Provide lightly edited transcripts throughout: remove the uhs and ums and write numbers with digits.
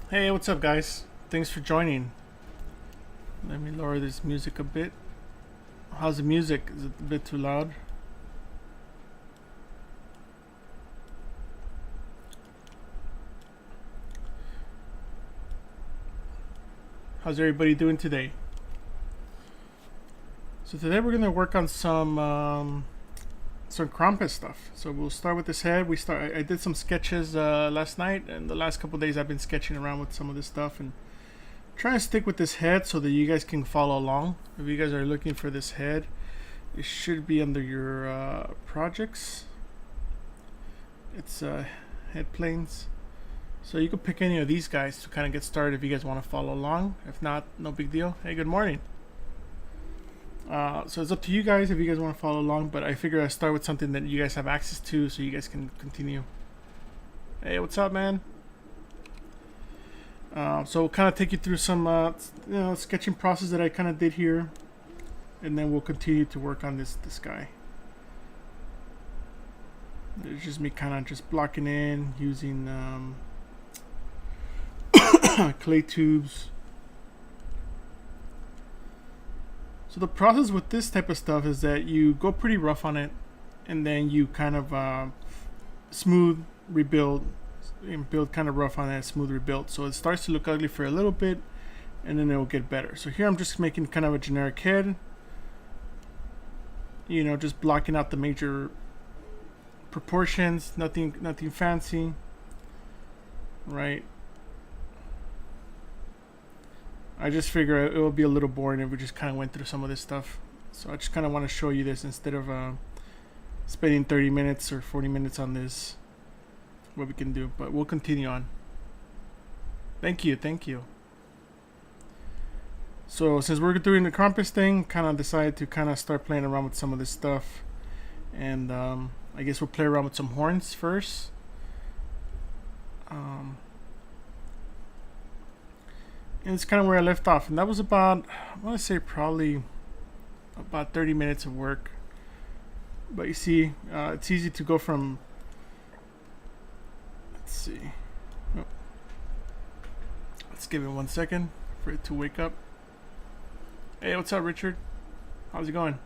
Hey, what's up, guys? Thanks for joining. Let me lower this music a bit. How's the music? Is it a bit too loud? How's everybody doing today? So today we're gonna work on some Krampus stuff. So we'll start with this head. I did some sketches last night, and the last couple days I've been sketching around with some of this stuff and trying to stick with this head so that you guys can follow along. If you guys are looking for this head, it should be under your projects. It's head planes. So you can pick any of these guys to kind of get started if you guys want to follow along. If not, no big deal. Hey, good morning. So it's up to you guys if you guys want to follow along, but I figure I start with something that you guys have access to so you guys can continue. Hey, what's up, man? So we'll kind of take you through some sketching process that I kind of did here, and then we'll continue to work on this guy. It's just me kind of just blocking in using clay tubes. So the process with this type of stuff is that you go pretty rough on it, and then you kind of smooth, rebuild, and build kind of rough on it, smooth, rebuild. So it starts to look ugly for a little bit, and then it will get better. So here I'm just making kind of a generic head, you know, just blocking out the major proportions, nothing fancy, right? I just figure it will be a little boring if we just kind of went through some of this stuff. So I just kind of want to show you this instead of spending 30 minutes or 40 minutes on this, what we can do. But we'll continue on. Thank you. So since we're doing the Krampus thing, kind of decided to kind of start playing around with some of this stuff. And I guess we'll play around with some horns first. And it's kind of where I left off, and that was about, I want to say probably about 30 minutes of work. But you see, it's easy to go from, let's see, oh. Let's give it 1 second for it to wake up. Hey, what's up, Richard? How's it going?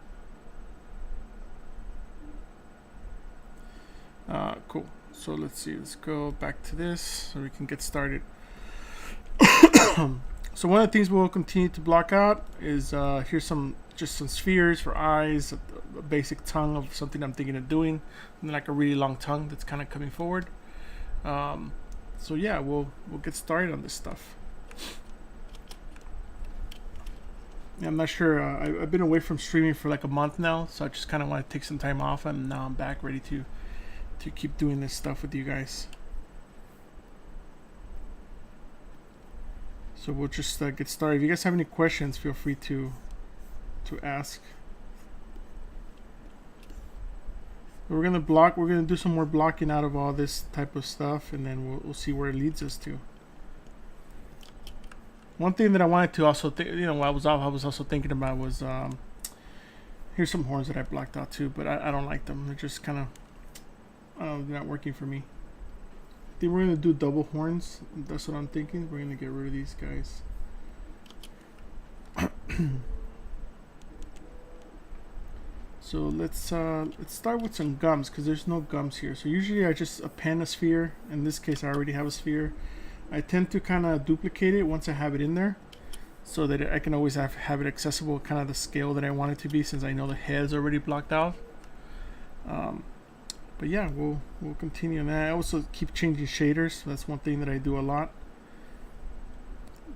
Cool. So let's see, let's go back to this so we can get started. So one of the things we'll continue to block out is here's some spheres for eyes, a basic tongue of something I'm thinking of doing, and then like a really long tongue that's kind of coming forward. So yeah, we'll get started on this stuff. Yeah, I'm not sure. I've been away from streaming for like a month now, so I just kind of want to take some time off, and now I'm back ready to keep doing this stuff with you guys. So we'll just get started. If you guys have any questions, feel free to ask. We're gonna do some more blocking out of all this type of stuff, and then we'll see where it leads us to. One thing that I wanted to also while I was off, I was also thinking about was here's some horns that I blocked out too, but I don't like them. They're just kind of they're not working for me. I think we're going to do double horns. That's what I'm thinking. We're going to get rid of these guys. So let's start with some gums, because there's no gums here. So usually I just append a sphere. In this case I already have a sphere. I tend to kind of duplicate it once I have it in there, so that I can always have it accessible, kind of the scale that I want it to be, since I know the head is already blocked out. But yeah, we'll continue on that. I also keep changing shaders. So that's one thing that I do a lot.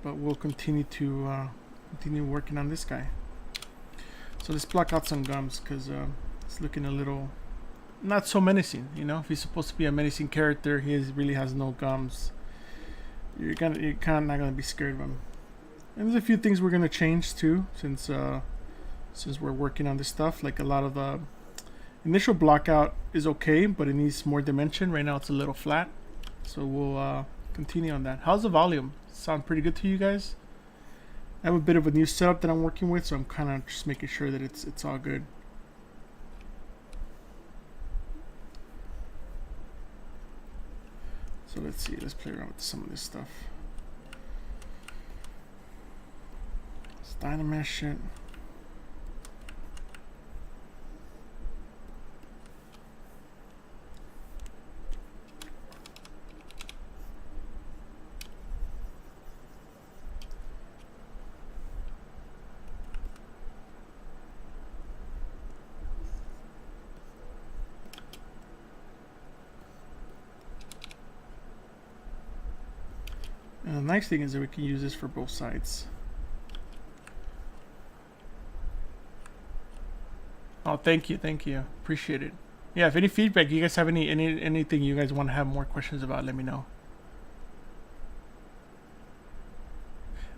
But we'll continue to continue working on this guy. So let's block out some gums, because it's looking a little not so menacing. You know, if he's supposed to be a menacing character, really has no gums. You're kind of not gonna be scared of him. And there's a few things we're gonna change too, since we're working on this stuff. Like a lot of the initial blockout is okay, but it needs more dimension. Right now it's a little flat, so we'll continue on that. How's the volume? Sound pretty good to you guys? I have a bit of a new setup that I'm working with, so I'm kind of just making sure that it's all good. So let's see, let's play around with some of this stuff. It's Dynamesh it. And the nice thing is that we can use this for both sides. Oh, thank you, appreciate it. Yeah, if any feedback, you guys have anything you guys want to have more questions about, let me know.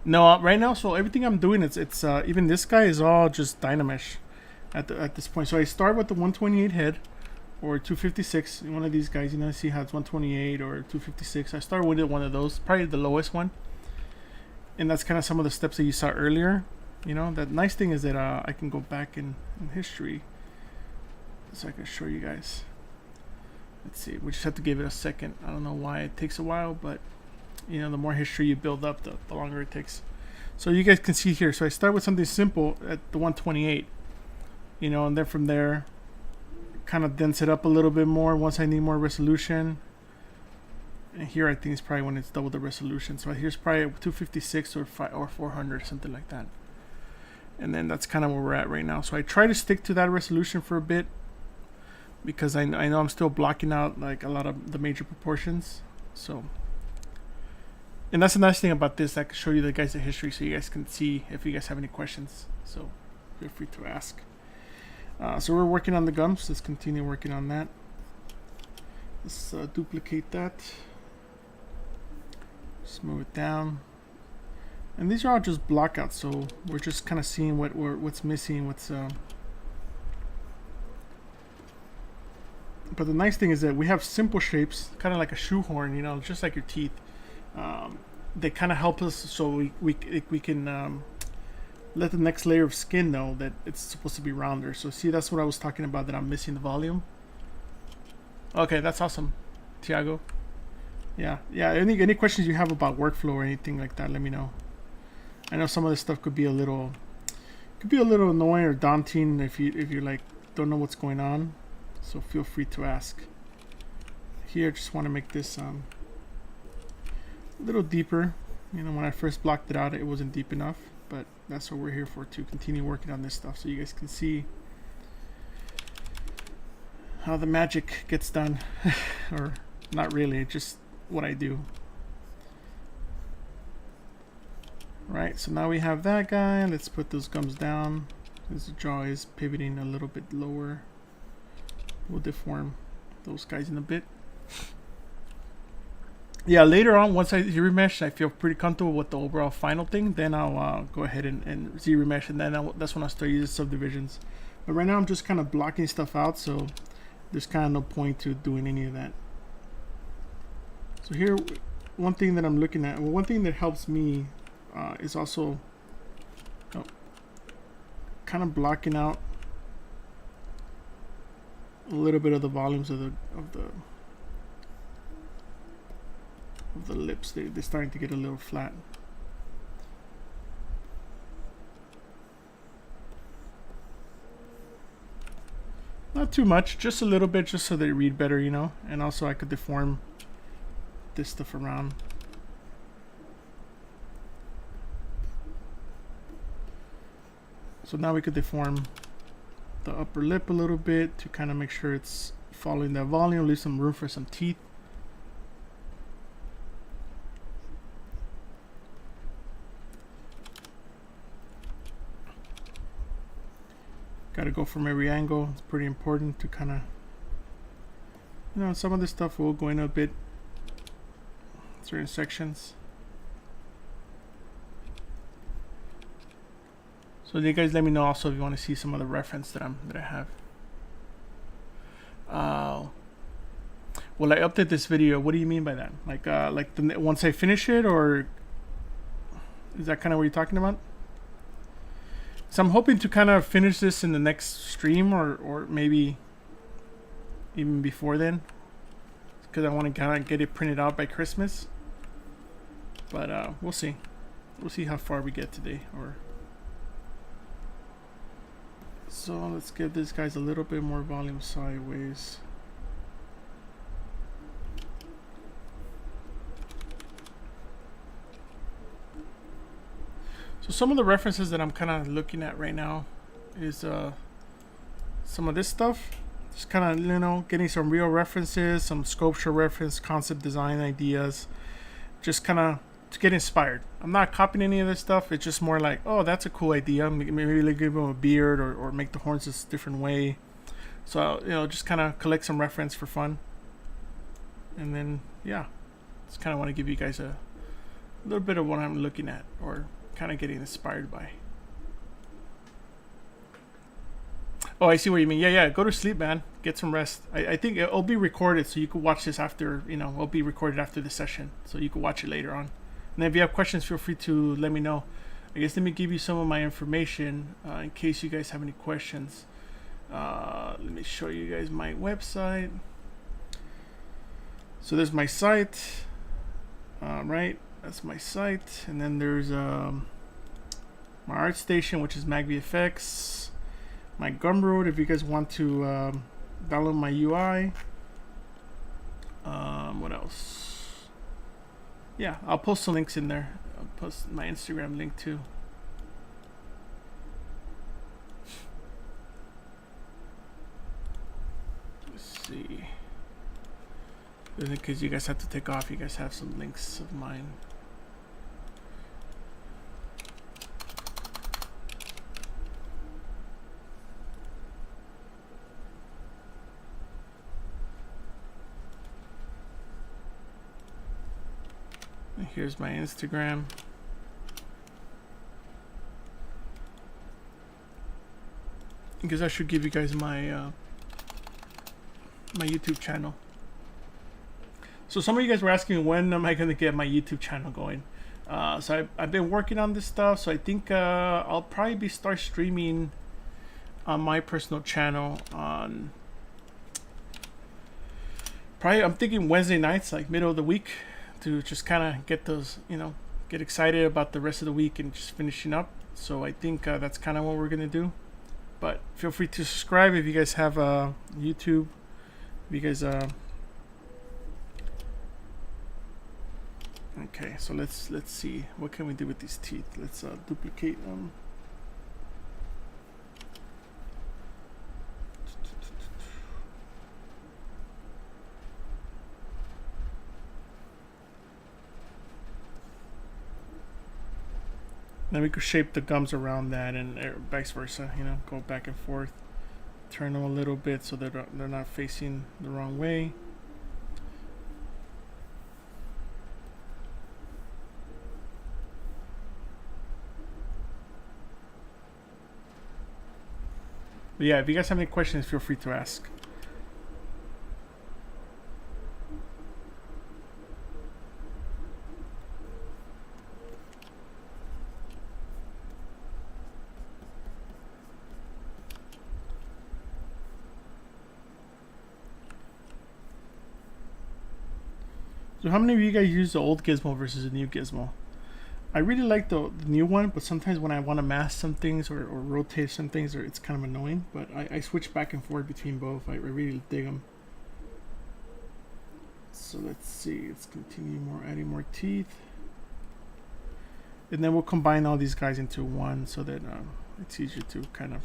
No, right now, so everything I'm doing, it's even this guy is all just Dynamesh at this point. So I start with the 128 head or 256. One of these guys, you know, see how it's 128 or 256. I start with one of those, probably the lowest one, and that's kind of some of the steps that you saw earlier. You know, that nice thing is that I can go back in history, so I can show you guys. Let's see, we just have to give it a second. I don't know why it takes a while, but you know, the more history you build up, the longer it takes. So you guys can see here. So I start with something simple at the 128, you know, and then from there, kind of dense it up a little bit more once I need more resolution. And here I think it's probably when it's double the resolution. So here's probably 256 or 400, something like that. And then that's kind of where we're at right now. So I try to stick to that resolution for a bit, because I know I'm still blocking out like a lot of the major proportions. So, and that's the nice thing about this. I can show you the guys the history so you guys can see if you guys have any questions. So feel free to ask. So we're working on the gums. Let's continue working on that. Let's duplicate that. Just move it down. And these are all just blockouts, so we're just kind of seeing what's missing, But the nice thing is that we have simple shapes, kind of like a shoehorn, you know, just like your teeth. They kind of help us, so we can let the next layer of skin know that it's supposed to be rounder. So see, that's what I was talking about, that I'm missing the volume. Okay, that's awesome, Tiago. Yeah. Any questions you have about workflow or anything like that, let me know. I know some of this stuff could be a little annoying or daunting if you like don't know what's going on. So feel free to ask. Here, just want to make this a little deeper. You know, when I first blocked it out, it wasn't deep enough, but that's what we're here for, to continue working on this stuff, so you guys can see how the magic gets done. Or not really, just what I do. Right, so now we have that guy. Let's put those gums down. This jaw is pivoting a little bit lower. We'll deform those guys in a bit. Yeah, later on, once I Z-remesh, I feel pretty comfortable with the overall final thing, then I'll go ahead and Z-remesh, and then that's when I'll start using subdivisions. But right now I'm just kind of blocking stuff out, so there's kind of no point to doing any of that. So here, one thing that I'm looking at, well, one thing that helps me is also kind of blocking out a little bit of the volumes of the lips. They're starting to get a little flat. Not too much, just a little bit, just so they read better, you know. And also I could deform this stuff around. So now we could deform the upper lip a little bit to kind of make sure it's following that volume, leave some room for some teeth. Got to go from every angle. It's pretty important to kind of You know, some of this stuff will go in a bit, certain sections. So you guys let me know also if you want to see some of the reference that I have. Will I update this video? What do you mean by that? Like once I finish it, or is that kind of what you're talking about? So I'm hoping to kind of finish this in the next stream, or maybe even before then, because I want to kind of get it printed out by Christmas. But we'll see. We'll see how far we get today. So let's give these guys a little bit more volume sideways. So some of the references that I'm kind of looking at right now is some of this stuff. Just kind of, you know, getting some real references, some sculpture reference, concept design ideas. Just kind of to get inspired. I'm not copying any of this stuff. It's just more like, oh, that's a cool idea. Maybe like give them a beard, or make the horns this different way. So, you know, just kind of collect some reference for fun. And then, yeah, just kind of want to give you guys a little bit of what I'm looking at, or kind of getting inspired by. Oh, I see what you mean. Yeah, go to sleep, man. Get some rest. I think it'll be recorded, so you can watch this after, you know, it'll be recorded after the session, so you can watch it later on. And if you have questions, feel free to let me know. I guess let me give you some of my information in case you guys have any questions. Let me show you guys my website. So there's my site, right? That's my site. And then there's my ArtStation, which is MagVFX. My Gumroad, if you guys want to download my UI. What else? Yeah, I'll post some links in there. I'll post my Instagram link too. Let's see. Because you guys have to take off, you guys have some links of mine. Here's my Instagram. Because I should give you guys my my YouTube channel. So some of you guys were asking, when am I going to get my YouTube channel going? So I've been working on this stuff. So I think I'll probably start streaming on my personal channel on probably, I'm thinking Wednesday nights, like middle of the week, to just kind of get those, you know, get excited about the rest of the week and just finishing up. So I think that's kind of what we're gonna do. But feel free to subscribe if you guys have YouTube. If you guys okay, so let's see, what can we do with these teeth? Let's duplicate them. Then we could shape the gums around that, and vice versa, you know, go back and forth. Turn them a little bit so they're not facing the wrong way. But yeah, if you guys have any questions, feel free to ask. So how many of you guys use the old gizmo versus the new gizmo? I really like the new one, but sometimes when I want to mask some things or rotate some things, it's kind of annoying. But I switch back and forth between both. I really dig them. So let's see. Let's continue adding more teeth. And then we'll combine all these guys into one so that it's easier to kind of...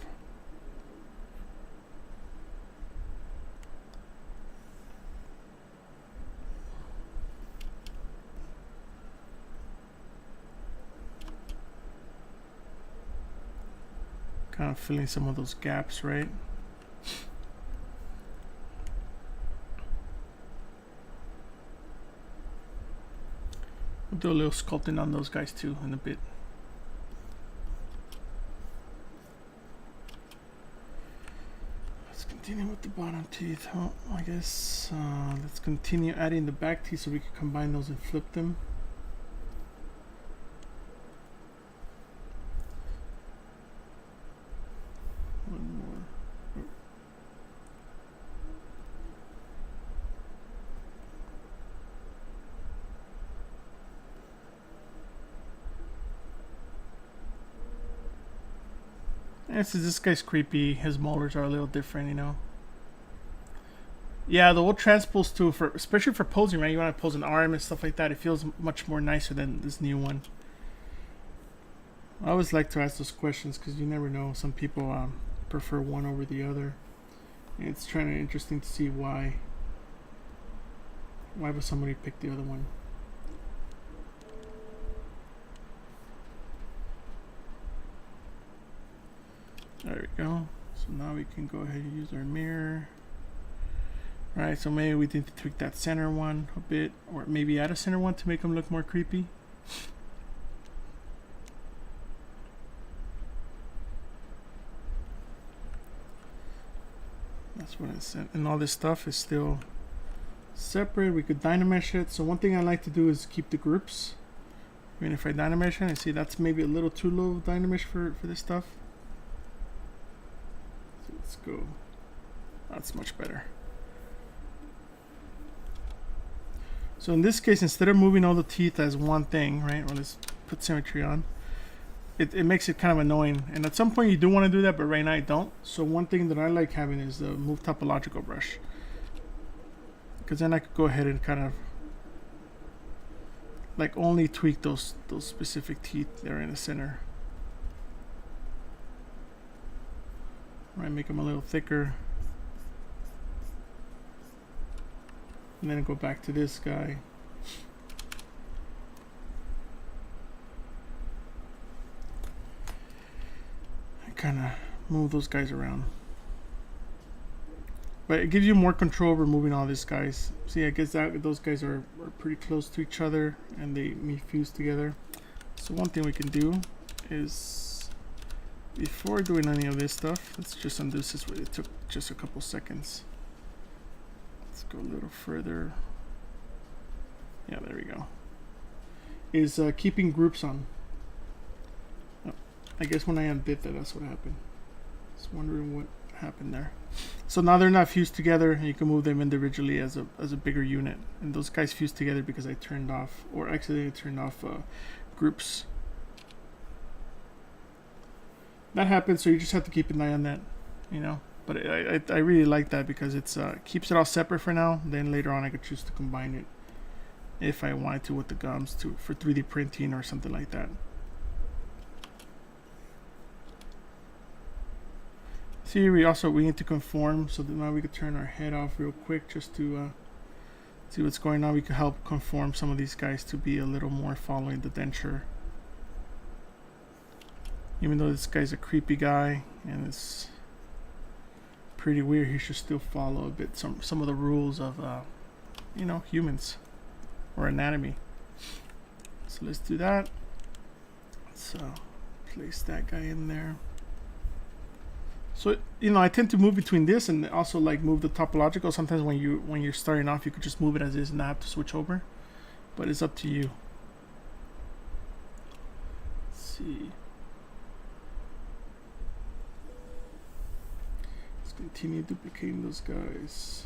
kind of filling some of those gaps, right? We'll do a little sculpting on those guys too in a bit. Let's continue with the bottom teeth. Oh, I guess let's continue adding the back teeth so we can combine those and flip them. One more. And since this guy's creepy, his molars are a little different, you know. Yeah, the old transpose too, for especially for posing, right? You want to pose an arm and stuff like that. It feels much more nicer than this new one. I always like to ask those questions because you never know. Some people prefer one over the other. And it's kind of interesting to see why. Why would somebody pick the other one? There we go. So now we can go ahead and use our mirror. Alright, so maybe we need to tweak that center one a bit, or maybe add a center one to make them look more creepy. That's what I said. And all this stuff is still separate. We could dynamesh it. So one thing I like to do is keep the groups. I mean, if I dynamesh it, I see that's maybe a little too low dynamesh for this stuff. So let's go. That's much better. So in this case, instead of moving all the teeth as one thing, right? Well, let's put symmetry on. It makes it kind of annoying. And at some point you do want to do that, but right now I don't. So one thing that I like having is the move topological brush. Because then I could go ahead and kind of like only tweak those specific teeth there in the center. Right, make them a little thicker. And then go back to this guy. And kind of move those guys around. But it gives you more control over moving all these guys. See, I guess that those guys are pretty close to each other and they fuse together. So one thing we can do is, before doing any of this stuff, let's just undo this. It took just a couple seconds. Let's go a little further. Yeah, there we go. Is keeping groups on. Oh, I guess when I undid that, that's what happened. Just wondering what happened there. So now they're not fused together, and you can move them individually as a bigger unit. And those guys fuse together because I turned off, or accidentally turned off groups. That happens, so you just have to keep an eye on that, you know. But I really like that because it's keeps it all separate for now. Then later on I could choose to combine it if I wanted to with the gums for 3D printing or something like that. See, we need to conform, so that now we could turn our head off real quick just to see what's going on. We could help conform some of these guys to be a little more following the denture. Even though this guy's a creepy guy and it's pretty weird, he should still follow a bit some of the rules of you know, humans or anatomy. So let's do that. Let's place that guy in there. So you know, I tend to move between this and also like move the topological. Sometimes when you're starting off, you could just move it as is and not have to switch over, but it's up to you. Let's see. Continue duplicating those guys.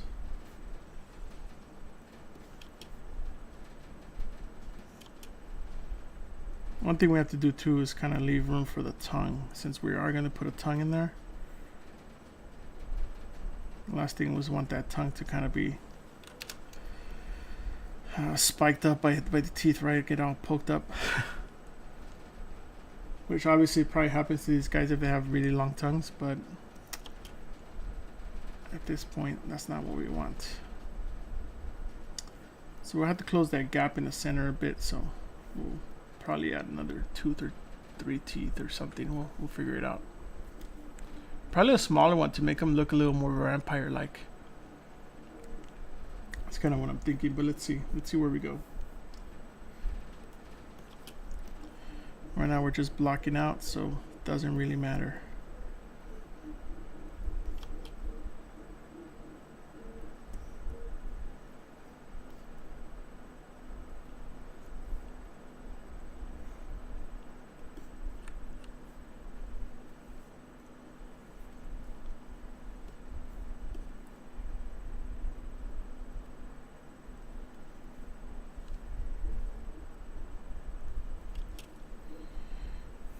One thing we have to do too is kind of leave room for the tongue, since we are going to put a tongue in there. The last thing was want that tongue to kind of be spiked up by the teeth, right? Get all poked up. Which obviously probably happens to these guys if they have really long tongues, but at this point, that's not what we want. So we'll have to close that gap in the center a bit, so we'll probably add another 2 or 3 teeth or something. We'll figure it out. Probably a smaller one to make them look a little more vampire-like. That's kind of what I'm thinking, but let's see where we go. Right now we're just blocking out, so it doesn't really matter.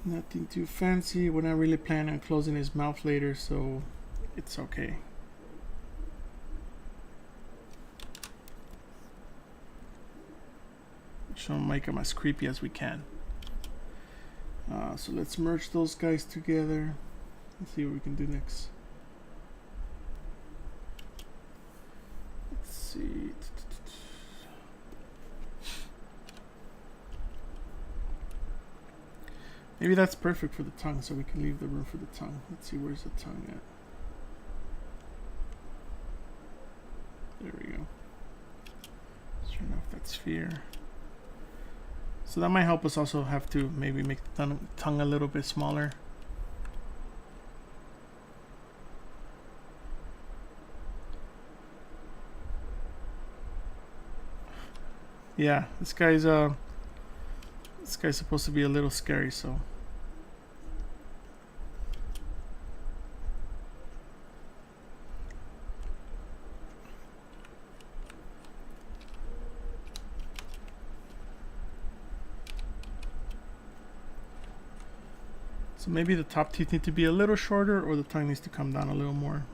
Nothing too fancy. We're not really planning on closing his mouth later, so it's okay. Try to make them as creepy as we can. So let's merge those guys together. Let's see what we can do next. Let's see. Maybe that's perfect for the tongue, so we can leave the room for the tongue. Let's see, where's the tongue at? There we go. Let's turn off that sphere. So that might help us also have to maybe make the tongue a little bit smaller. Yeah, this guy's supposed to be a little scary, so. So maybe the top teeth need to be a little shorter, or the tongue needs to come down a little more.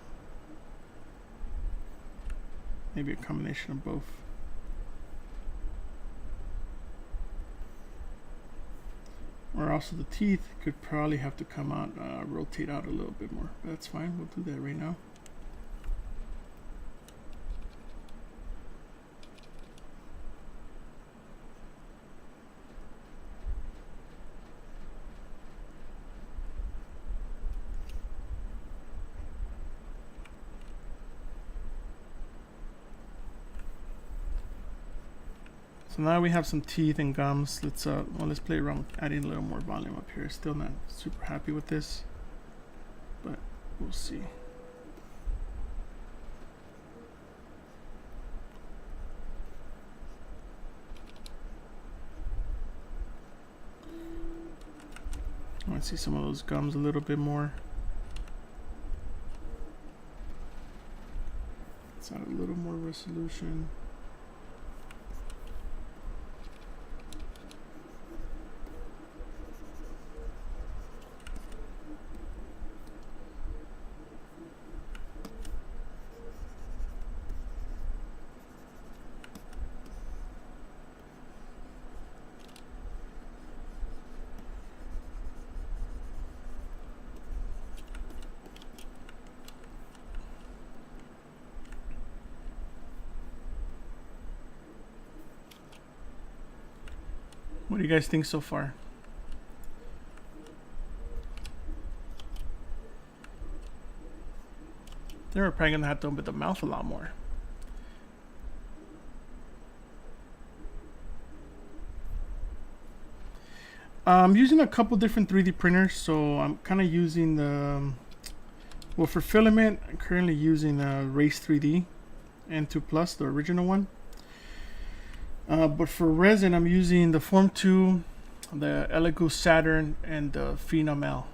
Maybe a combination of both. Or also the teeth could probably have to come out, rotate out a little bit more. But that's fine, we'll do that right now. So now we have some teeth and gums. Let's play around with adding a little more volume up here. Still not super happy with this, but we'll see. I want to see some of those gums a little bit more. Let's add a little more resolution. What do you guys think so far? Then we're probably gonna have to open the mouth a lot more. I'm using a couple different 3D printers, so I'm kind of using the, well, for filament, I'm currently using Race 3D N2 Plus, the original one. But for resin, I'm using the Form 2, the Elegoo Saturn, and the Phenom L.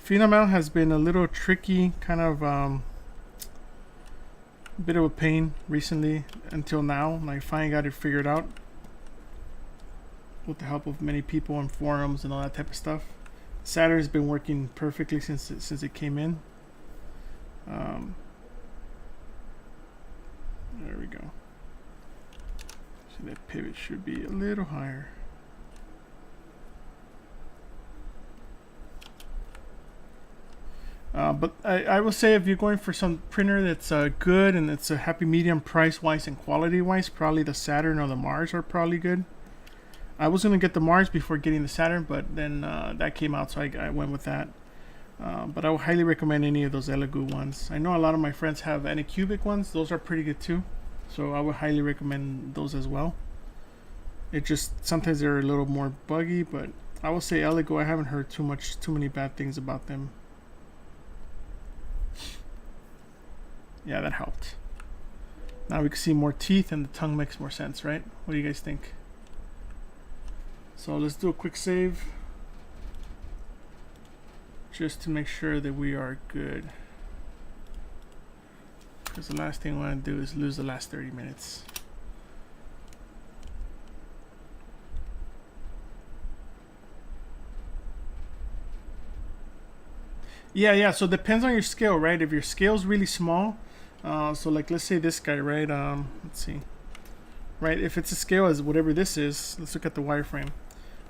Phenom L has been a little tricky, kind of a bit of a pain recently until now. I finally got it figured out with the help of many people on forums and all that type of stuff. Saturn has been working perfectly since it came in. There we go. So that pivot should be a little higher. But I will say, if you're going for some printer that's good and it's a happy medium price-wise and quality-wise, probably the Saturn or the Mars are probably good. I was going to get the Mars before getting the Saturn, but then that came out, so I went with that. But I would highly recommend any of those Elegoo ones. I know a lot of my friends have Anycubic ones. Those are pretty good too. So I would highly recommend those as well. It just, sometimes they're a little more buggy, but I will say Eligo, I haven't heard too many bad things about them. Yeah, that helped. Now we can see more teeth and the tongue makes more sense, right? What do you guys think? So let's do a quick save. Just to make sure that we are good. Because the last thing I want to do is lose the last 30 minutes. Yeah, so it depends on your scale, right? If your scale's really small, so like let's say this guy, right? Let's see. Right, if it's a scale as whatever this is, let's look at the wireframe.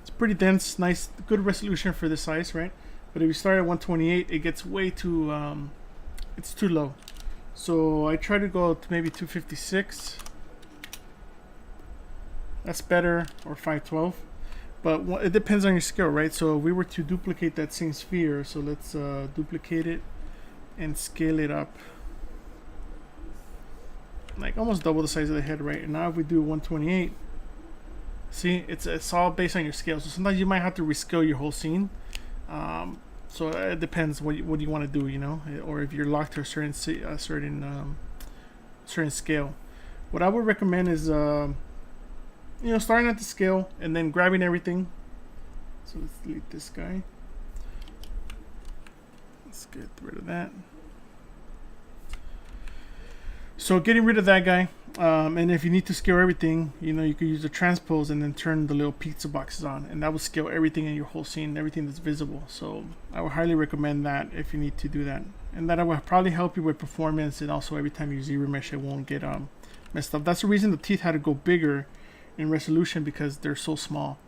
It's pretty dense, nice, good resolution for this size, right? But if you start at 128, it gets way too, it's too low. So I try to go to maybe 256. That's better, or 512. But it depends on your scale, right? So if we were to duplicate that same sphere, so let's duplicate it and scale it up. Like almost double the size of the head, right? And now if we do 128, see, it's all based on your scale. So sometimes you might have to rescale your whole scene. So it depends what you want to do, you know, or if you're locked to a certain certain scale. What I would recommend is you know, starting at the scale and then grabbing everything. So let's delete this guy. Let's get rid of that. So getting rid of that guy, and if you need to scale everything, you know, you could use the transpose and then turn the little pizza boxes on, and that will scale everything in your whole scene, everything that's visible. So I would highly recommend that if you need to do that, and that will probably help you with performance, and also every time you ZBrush it won't get messed up. That's the reason the teeth had to go bigger in resolution, because they're so small.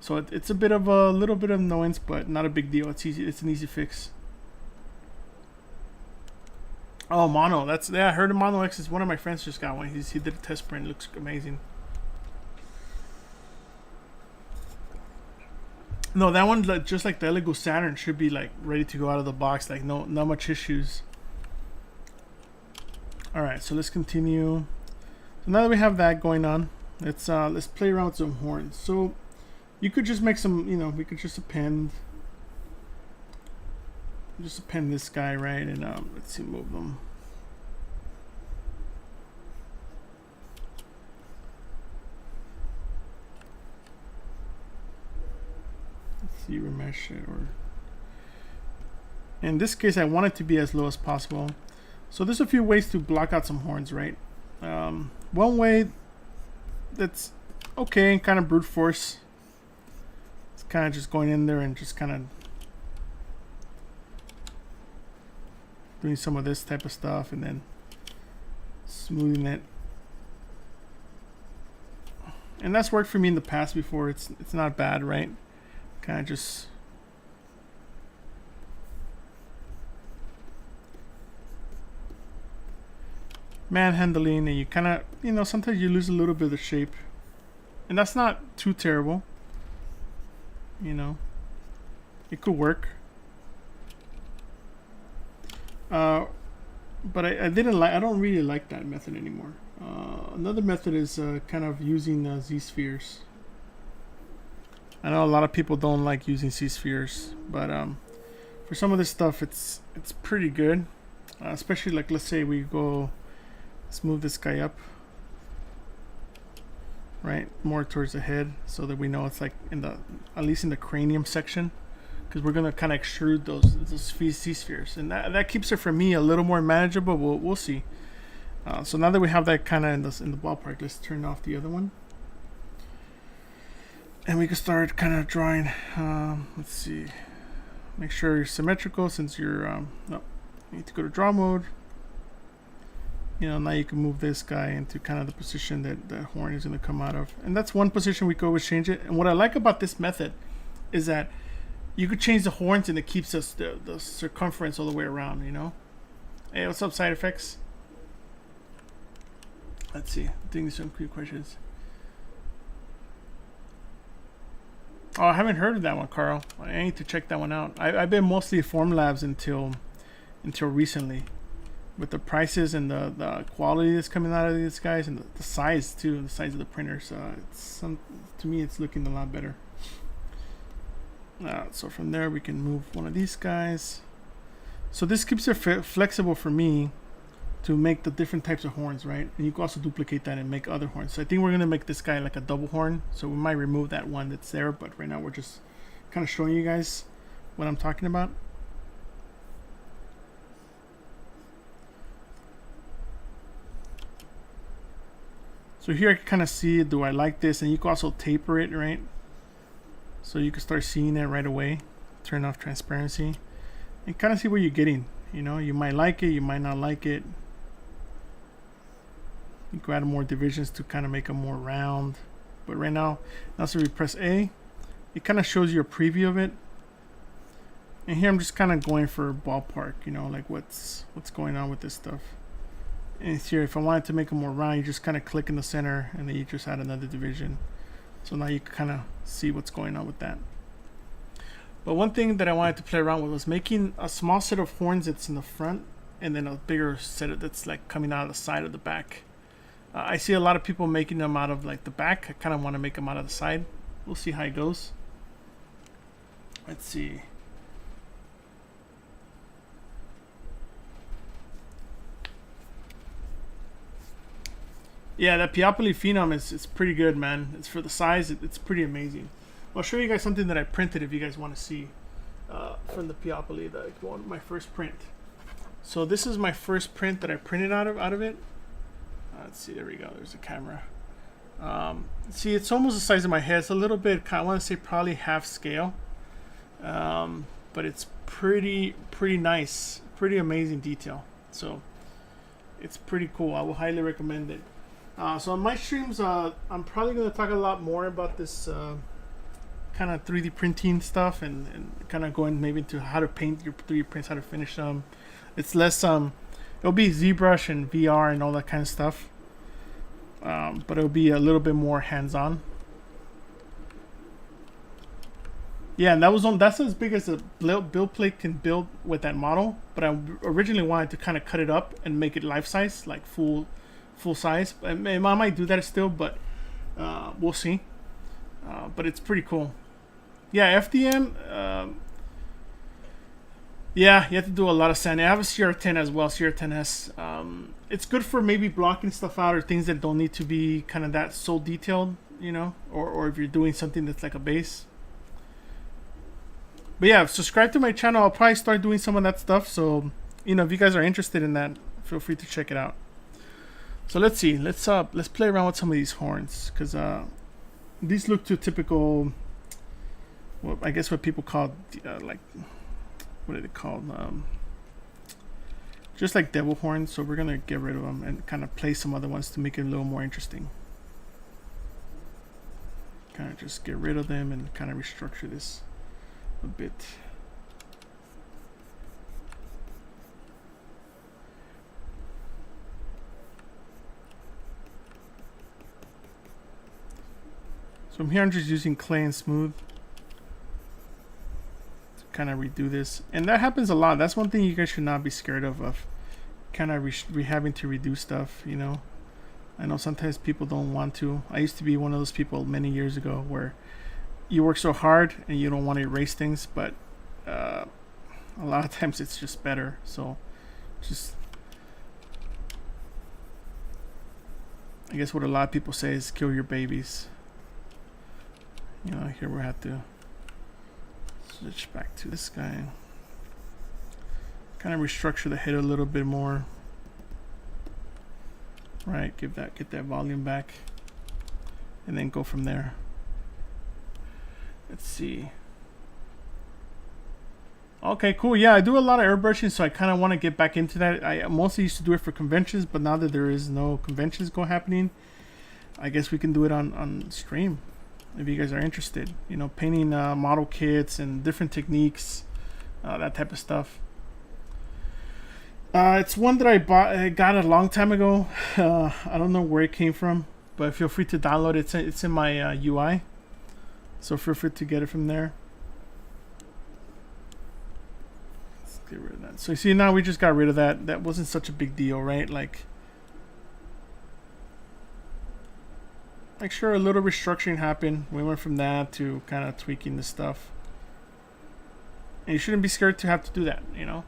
So it's a bit of a little bit of annoyance, but not a big deal. It's easy. It's an easy fix. Oh, mono. Yeah. I heard of Mono X. One of my friends just got one. He did a test print. It looks amazing. No, that one, just like the Eligo Saturn, should be like ready to go out of the box. Like not much issues. All right, so let's continue. So now that we have that going on, let's play around with some horns. So you could just make some, you know, we could just append this guy, right? And let's see, move them. Let's see, remesh it, or in this case I want it to be as low as possible. So there's a few ways to block out some horns, right? One way that's okay, kind of brute force, it's kind of just going in there and just kind of doing some of this type of stuff and then smoothing it. And that's worked for me in the past before. It's not bad, right? Kind of just manhandling, and you kind of, you know, sometimes you lose a little bit of the shape, and that's not too terrible, you know. It could work. But I don't really like that method anymore. Another method is kind of using Z-spheres. I know a lot of people don't like using Z-spheres, but for some of this stuff it's pretty good. Especially like, let's say we go, let's move this guy up, right, more towards the head, so that we know it's like in the, at least in the cranium section, because we're gonna kind of extrude those Z-spheres, and that keeps it for me a little more manageable. We'll see. So now that we have that kind of in the ballpark, let's turn off the other one, and we can start kind of drawing. Let's see. Make sure you're symmetrical, since you're no, you need to go to draw mode. You know, now you can move this guy into kind of the position that the horn is going to come out of, and that's one position we could always change it. And what I like about this method is that you could change the horns and it keeps us the circumference all the way around, you know. Hey, what's up, Side Effects? Let's see. I think some quick questions. Oh, I haven't heard of that one, Carl. I need to check that one out. I've been mostly Formlabs until recently, with the prices and the quality that's coming out of these guys, and the size too, the size of the printers. To me, it's looking a lot better. So from there we can move one of these guys. So this keeps it flexible for me to make the different types of horns, right? And you can also duplicate that and make other horns. So I think we're gonna make this guy like a double horn. So we might remove that one that's there, but right now we're just kind of showing you guys what I'm talking about. So here I can kind of see, do I like this? And you can also taper it, right? So you can start seeing it right away. Turn off transparency and kind of see what you're getting. You know, you might like it, you might not like it. You can add more divisions to kind of make them more round. But right now so we press A, it kind of shows you a preview of it. And here I'm just kind of going for ballpark, you know, like what's going on with this stuff. And here, if I wanted to make them more round, you just kind of click in the center and then you just add another division. So now you can kind of see what's going on with that. But one thing that I wanted to play around with was making a small set of horns that's in the front and then a bigger set that's like coming out of the side of the back. I see a lot of people making them out of like the back. I kind of want to make them out of the side. We'll see how it goes. Let's see. Yeah, that Peopoli Phenom is pretty good, man. It's for the size, it's pretty amazing. I'll show you guys something that I printed if you guys want to see from the Peopoli, my first print. So this is my first print that I printed out of it. Let's see, there we go. There's the camera. See, it's almost the size of my head. It's a little bit, I want to say probably half scale, but it's pretty nice, pretty amazing detail. So it's pretty cool. I will highly recommend it. So on my streams, I'm probably going to talk a lot more about this kind of 3D printing stuff and kind of going maybe into how to paint your 3D prints, how to finish them. It's less, it'll be ZBrush and VR and all that kind of stuff. But it'll be a little bit more hands-on. Yeah, and that's as big as a build plate can build with that model. But I originally wanted to kind of cut it up and make it life size, like full size. I might do that still, but we'll see. But it's pretty cool. Yeah, FDM. Yeah, you have to do a lot of sanding. I have a CR10 as well, CR10S. It's good for maybe blocking stuff out or things that don't need to be kind of that so detailed, you know, or if you're doing something that's like a base. But yeah, subscribe to my channel. I'll probably start doing some of that stuff. So, you know, if you guys are interested in that, feel free to check it out. So let's see. Let's play around with some of these horns, because these look too typical. Well, I guess what people call like, what are they called? Just like devil horns. So we're gonna get rid of them and kind of play some other ones to make it a little more interesting. Kind of just get rid of them and kind of restructure this a bit. So from here I'm just using clay and smooth to kind of redo this, and that happens a lot. That's one thing you guys should not be scared of kind of having to redo stuff, you know. I know sometimes people don't want to. I used to be one of those people many years ago where you work so hard and you don't want to erase things, but a lot of times it's just better. So just, I guess what a lot of people say is kill your babies. You know, here we have to switch back to this guy. Kind of restructure the head a little bit more. Right, get that volume back, and then go from there. Let's see. Okay, cool. Yeah, I do a lot of airbrushing, so I kind of want to get back into that. I mostly used to do it for conventions, but now that there is no conventions happening, I guess we can do it on stream if you guys are interested. You know, painting model kits and different techniques, that type of stuff. It's one that I got a long time ago. I don't know where it came from, but feel free to download it. It's in my UI, so feel free to get it from there. Let's get rid of that. So you see, now we just got rid of that. That wasn't such a big deal, right? Like sure, a little restructuring happened. We went from that to kind of tweaking the stuff. And you shouldn't be scared to have to do that, you know.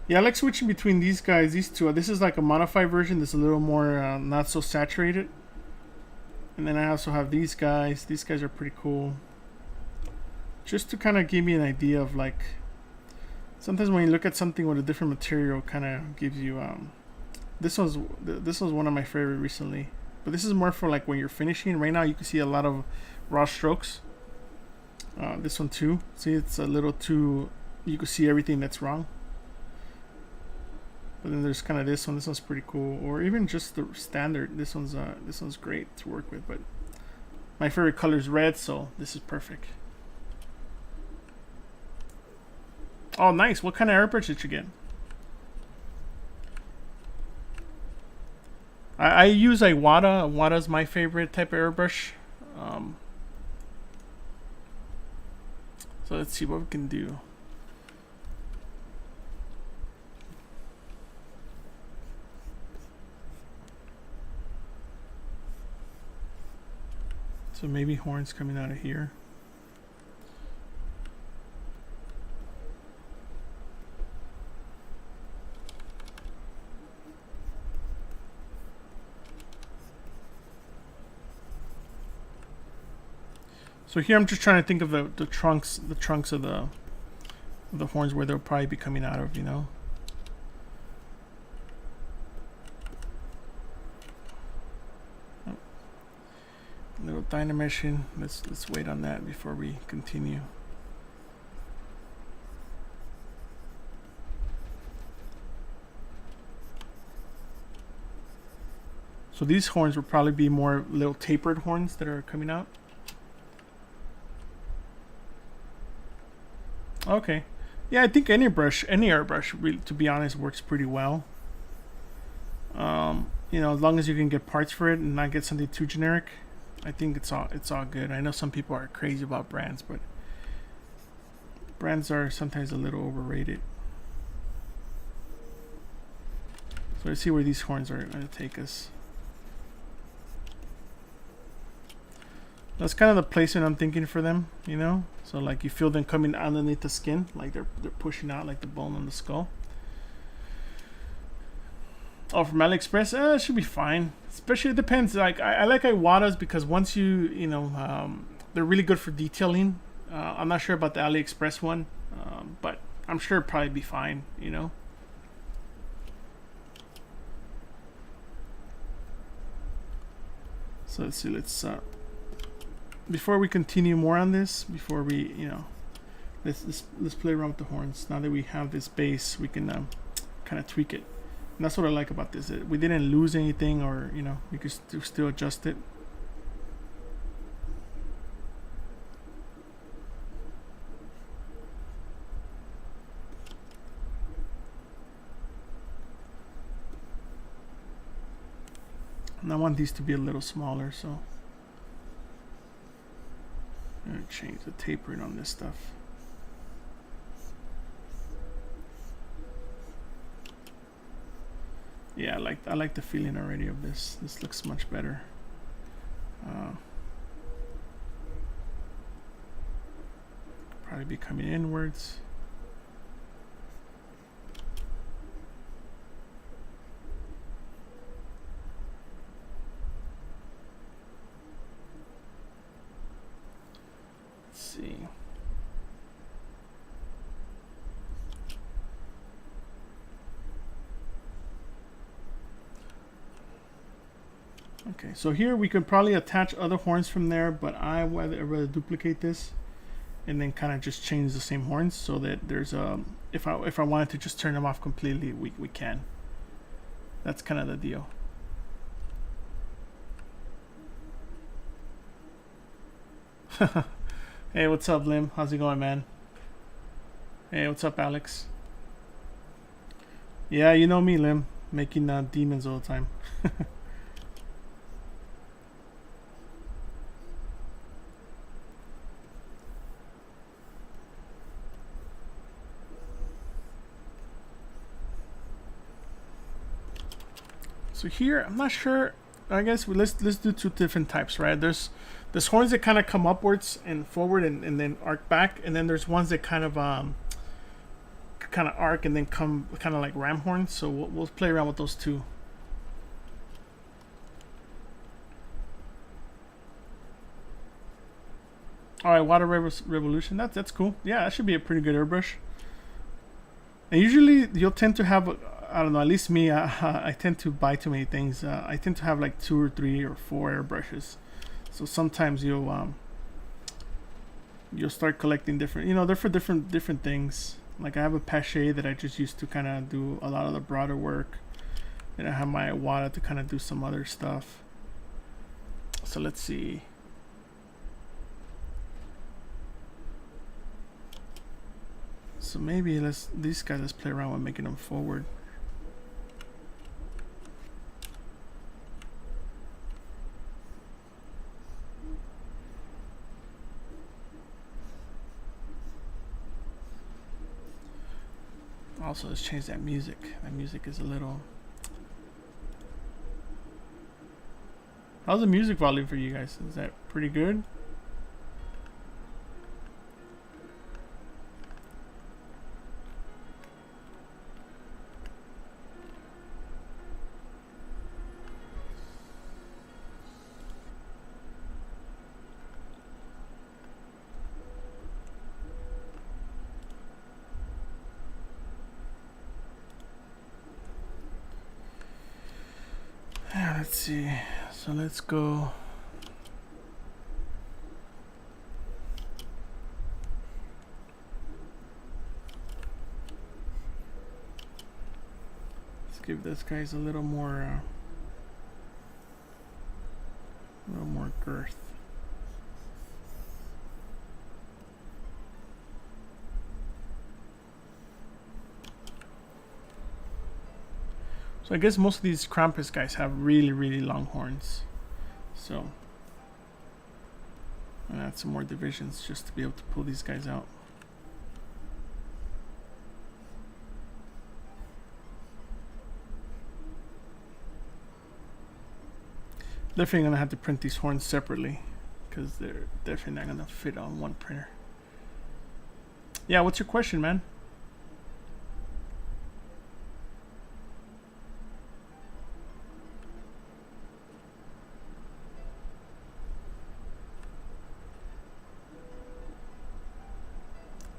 Yeah, I like switching between these guys, these two. This is like a modified version that's a little more not so saturated. And then I also have these guys. These guys are pretty cool. Just to kind of give me an idea of like, sometimes when you look at something with a different material, kind of gives you, this was one of my favorite recently. But this is more for like when you're finishing. Right now you can see a lot of raw strokes. This one too. See, it's a little too, you can see everything that's wrong. But then there's kind of this one. This one's pretty cool. Or even just the standard. This one's great to work with. But my favorite color is red, so this is perfect. Oh, nice. What kind of airbrush did you get? I use a Wada. Wada's my favorite type of airbrush. So let's see what we can do. So maybe horns coming out of here. So here I'm just trying to think of the trunks of the horns where they'll probably be coming out of, you know. Little dynameshing. Let's wait on that before we continue. So these horns will probably be more little tapered horns that are coming out. Okay. Yeah, I think any airbrush, really, to be honest, works pretty well. You know, as long as you can get parts for it and not get something too generic, I think it's all good. I know some people are crazy about brands, but brands are sometimes a little overrated. So let's see where these horns are going to take us. That's kind of the placement I'm thinking for them, you know. So like you feel them coming underneath the skin, like they're pushing out like the bone on the skull. Oh, from AliExpress, it should be fine. Especially, it depends. Like I like Iwata's because once you know, they're really good for detailing. I'm not sure about the AliExpress one, but I'm sure it'll probably be fine, you know. So let's see. Let's before we continue more on this, before we, you know, let's play around with the horns. Now that we have this base, we can kind of tweak it. And that's what I like about this. We didn't lose anything, or, you know, we could still adjust it. And I want these to be a little smaller, so I'm gonna change the tapering on this stuff. Yeah, I like the feeling already of this. This looks much better. Probably be coming inwards. Let's see. Okay, so here we could probably attach other horns from there, but I'd rather duplicate this and then kind of just change the same horns so that there's a, if I wanted to just turn them off completely, we can. That's kind of the deal. Hey, what's up, Lim? How's it going, man? Hey, what's up, Alex? Yeah, you know me, Lim, making demons all the time. So here, I'm not sure I guess let's do two different types, right? There's horns that kind of come upwards and forward and then arc back, and then there's ones that kind of arc and then come kind of like ram horns. So we'll play around with those two. All right, water revolution. That's cool. Yeah, that should be a pretty good airbrush. And usually you'll tend to have, I don't know, at least me, I tend to buy too many things. I tend to have like 2 or 3 or 4 airbrushes. So sometimes you'll start collecting different, they're for different things. Like I have a Pache that I just used to kind of do a lot of the broader work. And I have my Wada to kind of do some other stuff. So let's see. So maybe let's play around with making them forward. Also, let's change that music. That music is a little... How's the music volume for you guys? Is that pretty good? Let's see. So let's go. Let's give this guys a little more girth. So I guess most of these Krampus guys have really, really long horns. So I'll add some more divisions just to be able to pull these guys out. Definitely gonna have to print these horns separately because they're definitely not gonna fit on one printer. Yeah, what's your question, man?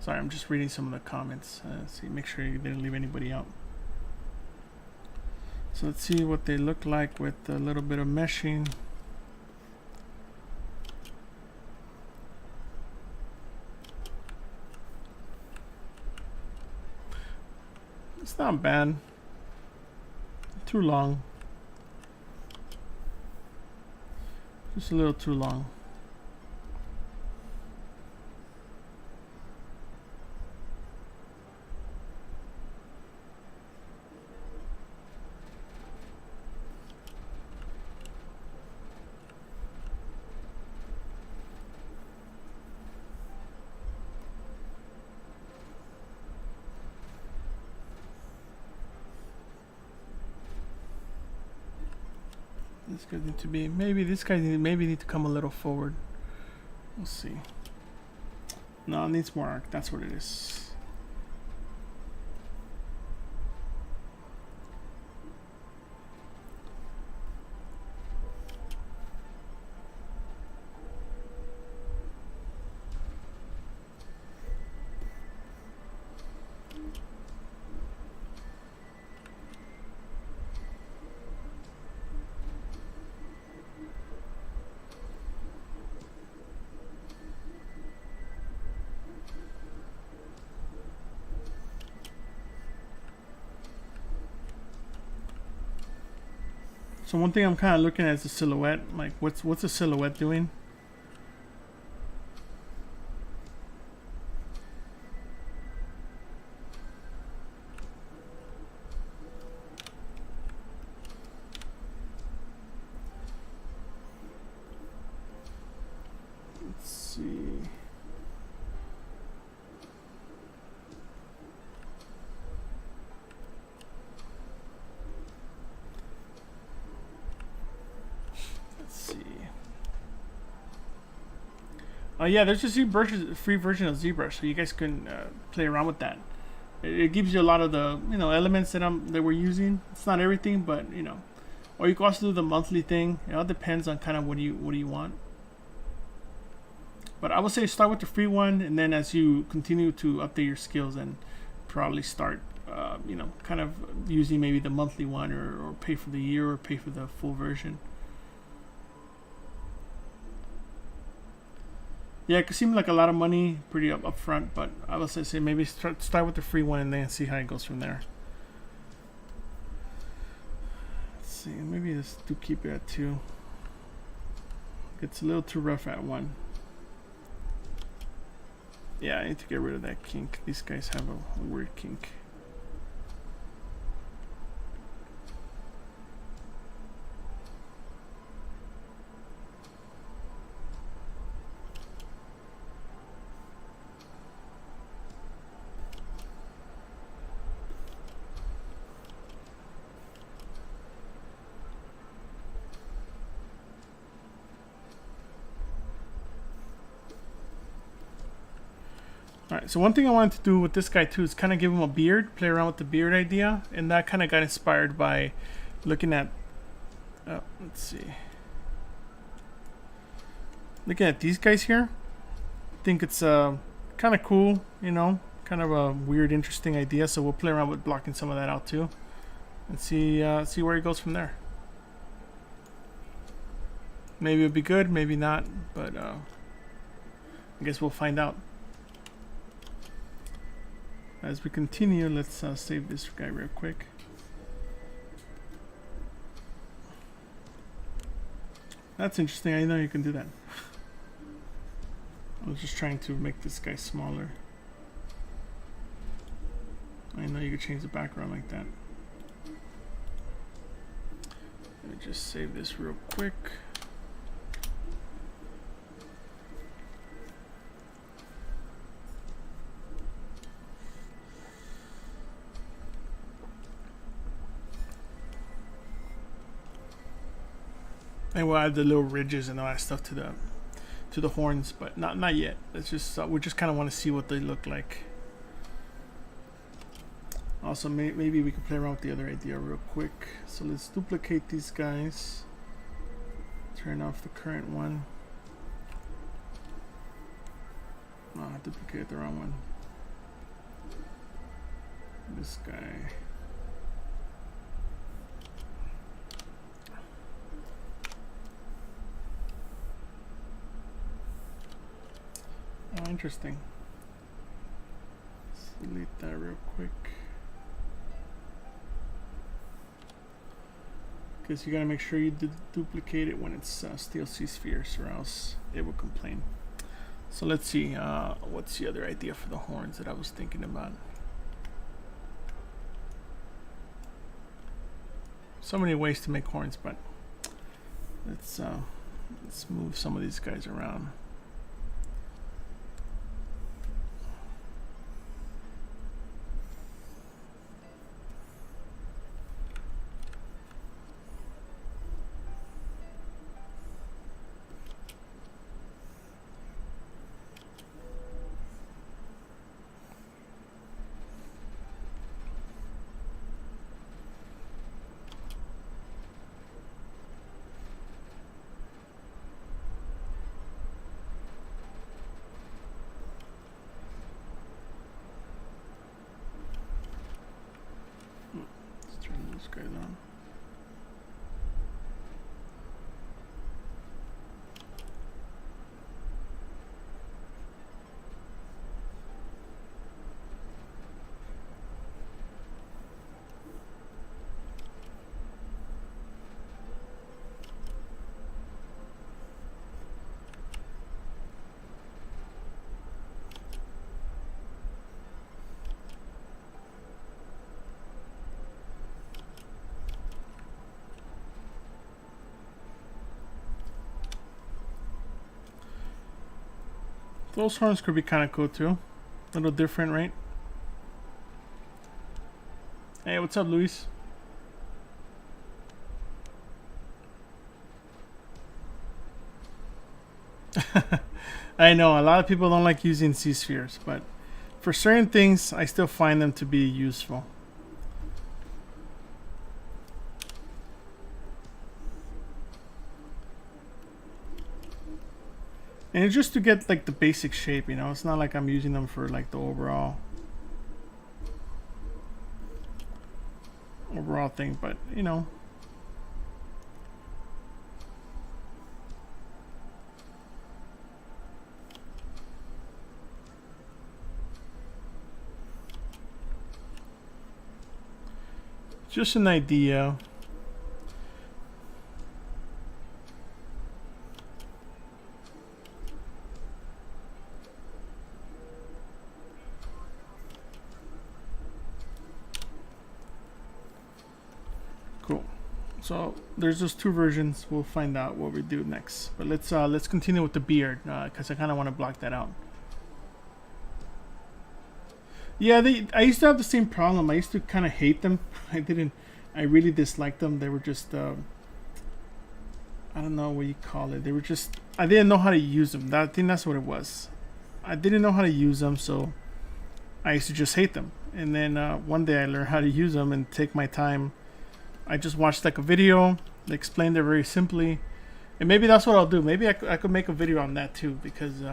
Sorry, I'm just reading some of the comments. See, make sure you didn't leave anybody out. So let's see what they look like with a little bit of meshing. It's not bad. Too long. Just a little too long. This guy need to be, maybe this guy need to come a little forward. We'll see. No, it needs more arc. That's what it is. So one thing I'm kind of looking at is the silhouette. Like, what's the silhouette doing? Let's see. Oh yeah, there's a ZBrush, free version of ZBrush, so you guys can play around with that. It gives you a lot of the elements that we're using. It's not everything, but or you can also do the monthly thing. It all depends on kind of what do you want. But I would say start with the free one, and then as you continue to update your skills, and probably start kind of using maybe the monthly one, or pay for the year, or pay for the full version. Yeah, it could seem like a lot of money pretty up front, but I would say maybe start with the free one and then see how it goes from there. Let's see, maybe let's keep it at 2. It's a little too rough at 1. Yeah, I need to get rid of that kink. These guys have a weird kink. Alright, so one thing I wanted to do with this guy too is kind of give him a beard, play around with the beard idea, and that kind of got inspired by looking at, let's see, looking at these guys here. I think it's kind of cool, kind of a weird, interesting idea, so we'll play around with blocking some of that out too, and see where it goes from there. Maybe it'll be good, maybe not, but I guess we'll find out. As we continue, let's save this guy real quick. That's interesting. I know you can do that. I was just trying to make this guy smaller. I know you could change the background like that. Let me just save this real quick. And we'll add the little ridges and all that stuff to the horns, but not yet. It's just we just kind of want to see what they look like. Also, maybe we can play around with the other idea real quick. So let's duplicate these guys. Turn off the current one. Oh, I duplicated the wrong one. This guy. Oh, interesting. Let's delete that real quick. Because you gotta make sure you duplicate it when it's steel C-spheres, or else it will complain. So let's see, what's the other idea for the horns that I was thinking about? So many ways to make horns, but let's move some of these guys around. Let's turn those guys on. Those horns could be kind of cool too. A little different, right? Hey, what's up, Luis? I know a lot of people don't like using C-spheres, but for certain things, I still find them to be useful. And it's just to get like the basic shape, you know. It's not like I'm using them for like the overall thing, but you know. Just an idea. Cool. So there's those two versions. We'll find out what we do next. But let's continue with the beard because I kind of want to block that out. Yeah, I used to have the same problem. I used to kind of hate them. I really disliked them. They were just, I don't know what you call it. They were just, I didn't know how to use them. I think that's what it was. I didn't know how to use them, so I used to just hate them. And then one day I learned how to use them and take my time. I just watched like a video. They explained it very simply. And maybe that's what I'll do. Maybe I could make a video on that too, because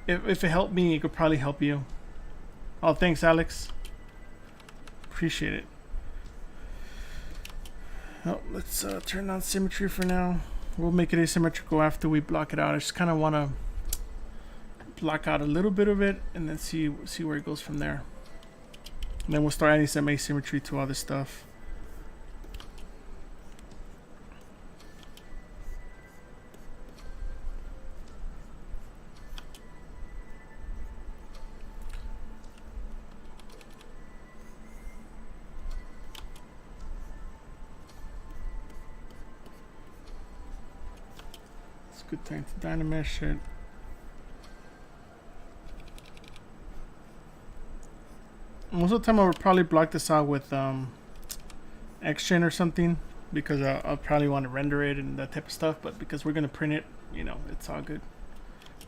if it helped me, it could probably help you. Oh, thanks, Alex. Appreciate it. Oh, let's turn on symmetry for now. We'll make it asymmetrical after we block it out. I just kind of want to block out a little bit of it and then see where it goes from there. And then we'll start adding some asymmetry to all this stuff. Good time to dynamesh it. Most of the time I would probably block this out with Xgen or something, because I'll probably want to render it and that type of stuff, but because we're gonna print it, you know, it's all good.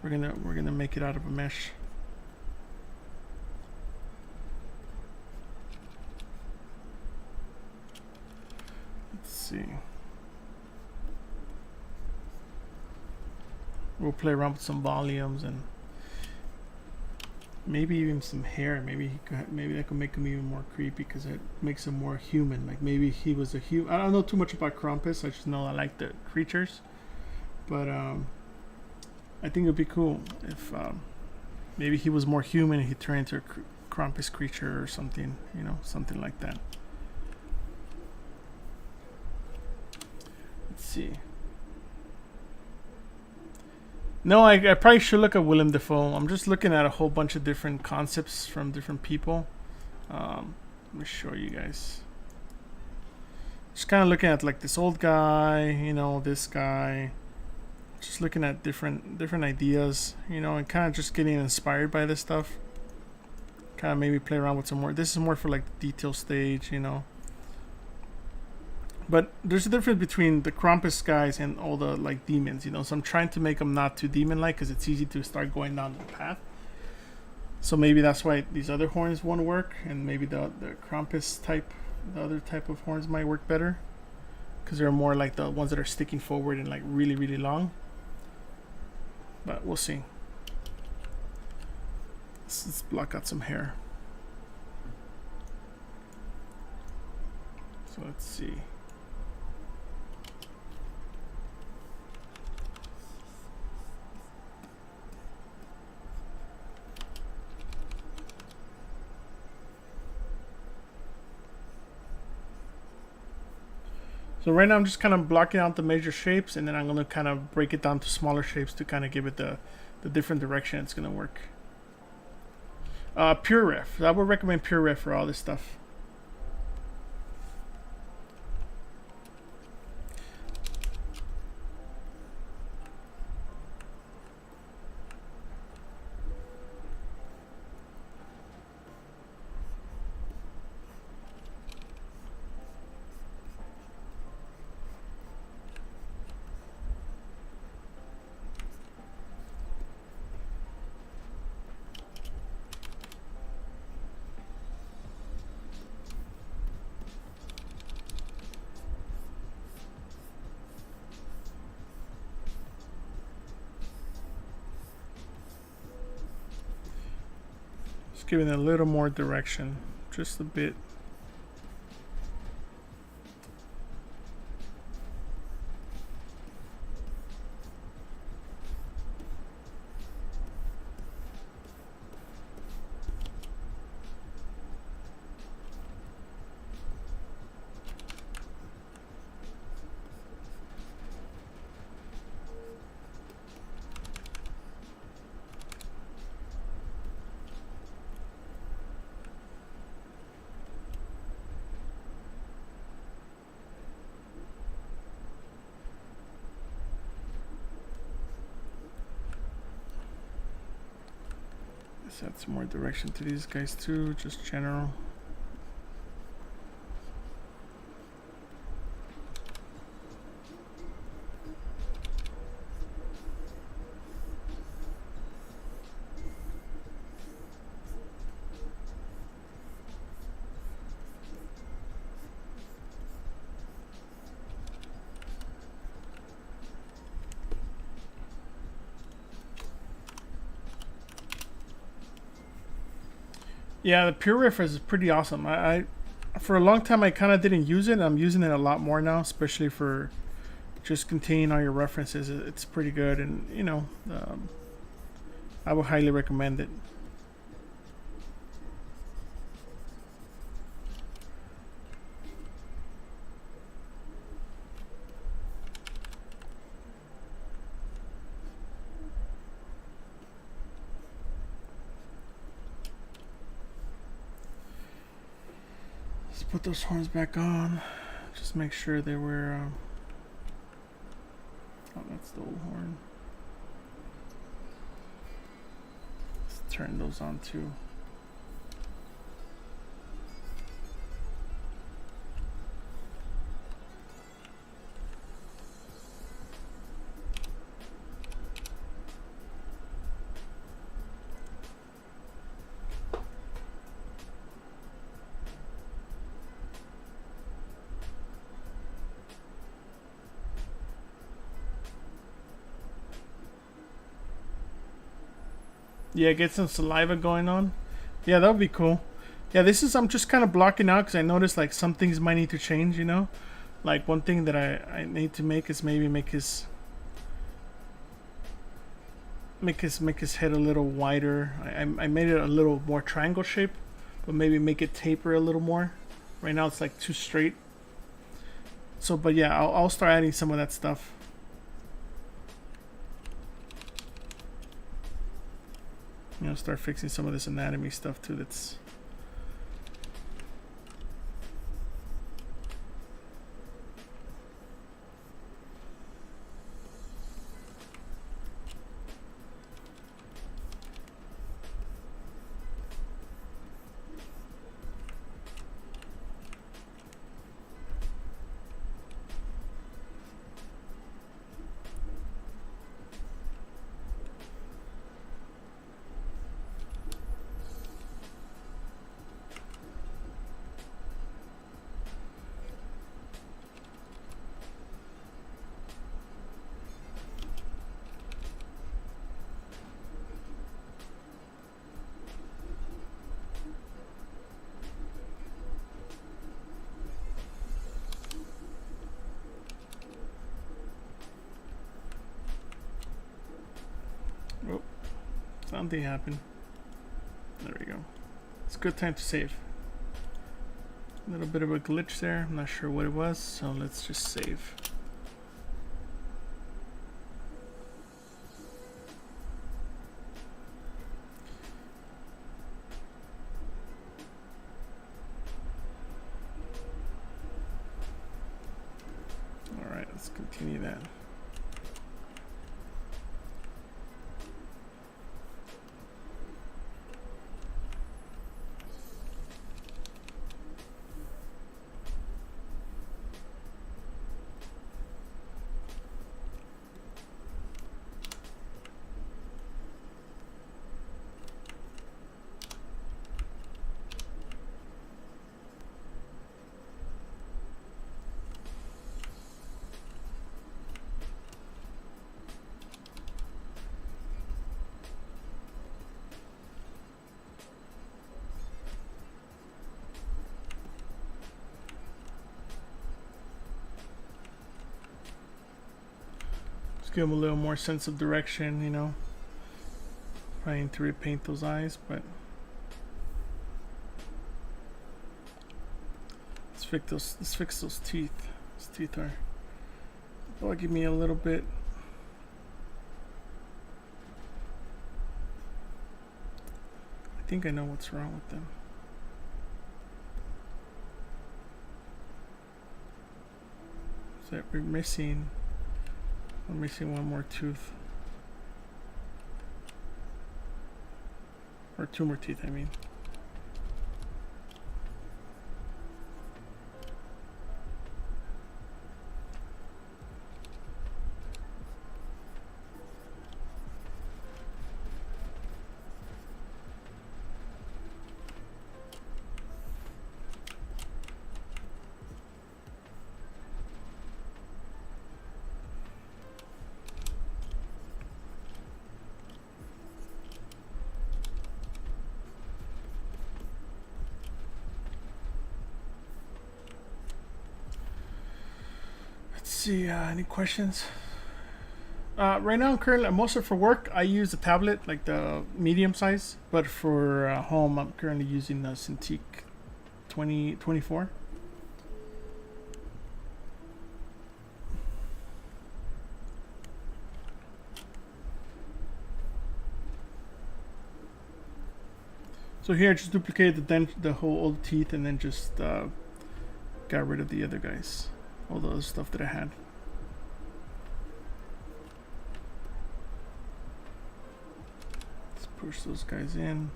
We're gonna make it out of a mesh. Let's see. We'll play around with some volumes and maybe even some hair. Maybe that could make him even more creepy because it makes him more human. Like maybe he was a human. I don't know too much about Krampus. I just know I like the creatures, but I think it'd be cool if maybe he was more human and he turned into a Krampus creature or something. You know, something like that. Let's see. No, I probably should look at Willem Dafoe. I'm just looking at a whole bunch of different concepts from different people. Let me show you guys. Just kind of looking at like this old guy, you know, this guy. Just looking at different ideas, you know, and kind of just getting inspired by this stuff. Kind of maybe play around with some more. This is more for like the detail stage, you know. But there's a difference between the Krampus guys and all the like demons, you know. So I'm trying to make them not too demon-like because it's easy to start going down the path. So maybe that's why these other horns won't work, and maybe the Krampus type, the other type of horns might work better because they're more like the ones that are sticking forward and like really, really long. But we'll see. Let's block out some hair. So let's see. So right now I'm just kind of blocking out the major shapes, and then I'm going to kind of break it down to smaller shapes to kind of give it the different direction it's going to work. Pure Ref. I would recommend Pure Ref for all this stuff. Just giving it a little more direction, just a bit. Let's add some more direction to these guys too, just general. Yeah, the Pure Riff is pretty awesome. I for a long time I kind of didn't use it. I'm using it a lot more now, especially for just containing all your references. It's pretty good, and you know, I would highly recommend it. Put those horns back on. Just make sure they were. Oh, that's the old horn. Let's turn those on too. Yeah, get some saliva going on. Yeah, that would be cool. Yeah, this is, I'm just kind of blocking out because I noticed like some things might need to change, you know? Like one thing that I need to make is maybe make his head a little wider. I made it a little more triangle shape, but maybe make it taper a little more. Right now it's like too straight. So, but yeah, I'll start adding some of that stuff. You know, start fixing some of this anatomy stuff too. That's something happened. There we go. It's a good time to save. A little bit of a glitch there. I'm not sure what it was, so let's just save. All right, let's continue that. give him a little more sense of direction, you know. Trying to repaint those eyes, but let's fix those teeth. Those teeth are bugging me a little bit. I think I know what's wrong with them. So we're missing one more tooth. Or two more teeth, I mean. See, any questions? Right now, currently, mostly for work, I use a tablet, like the medium size. But for home, I'm currently using the Cintiq 2024. So here, I just duplicated the whole old teeth, and then just got rid of the other guys. All the other stuff that I had. Let's push those guys in.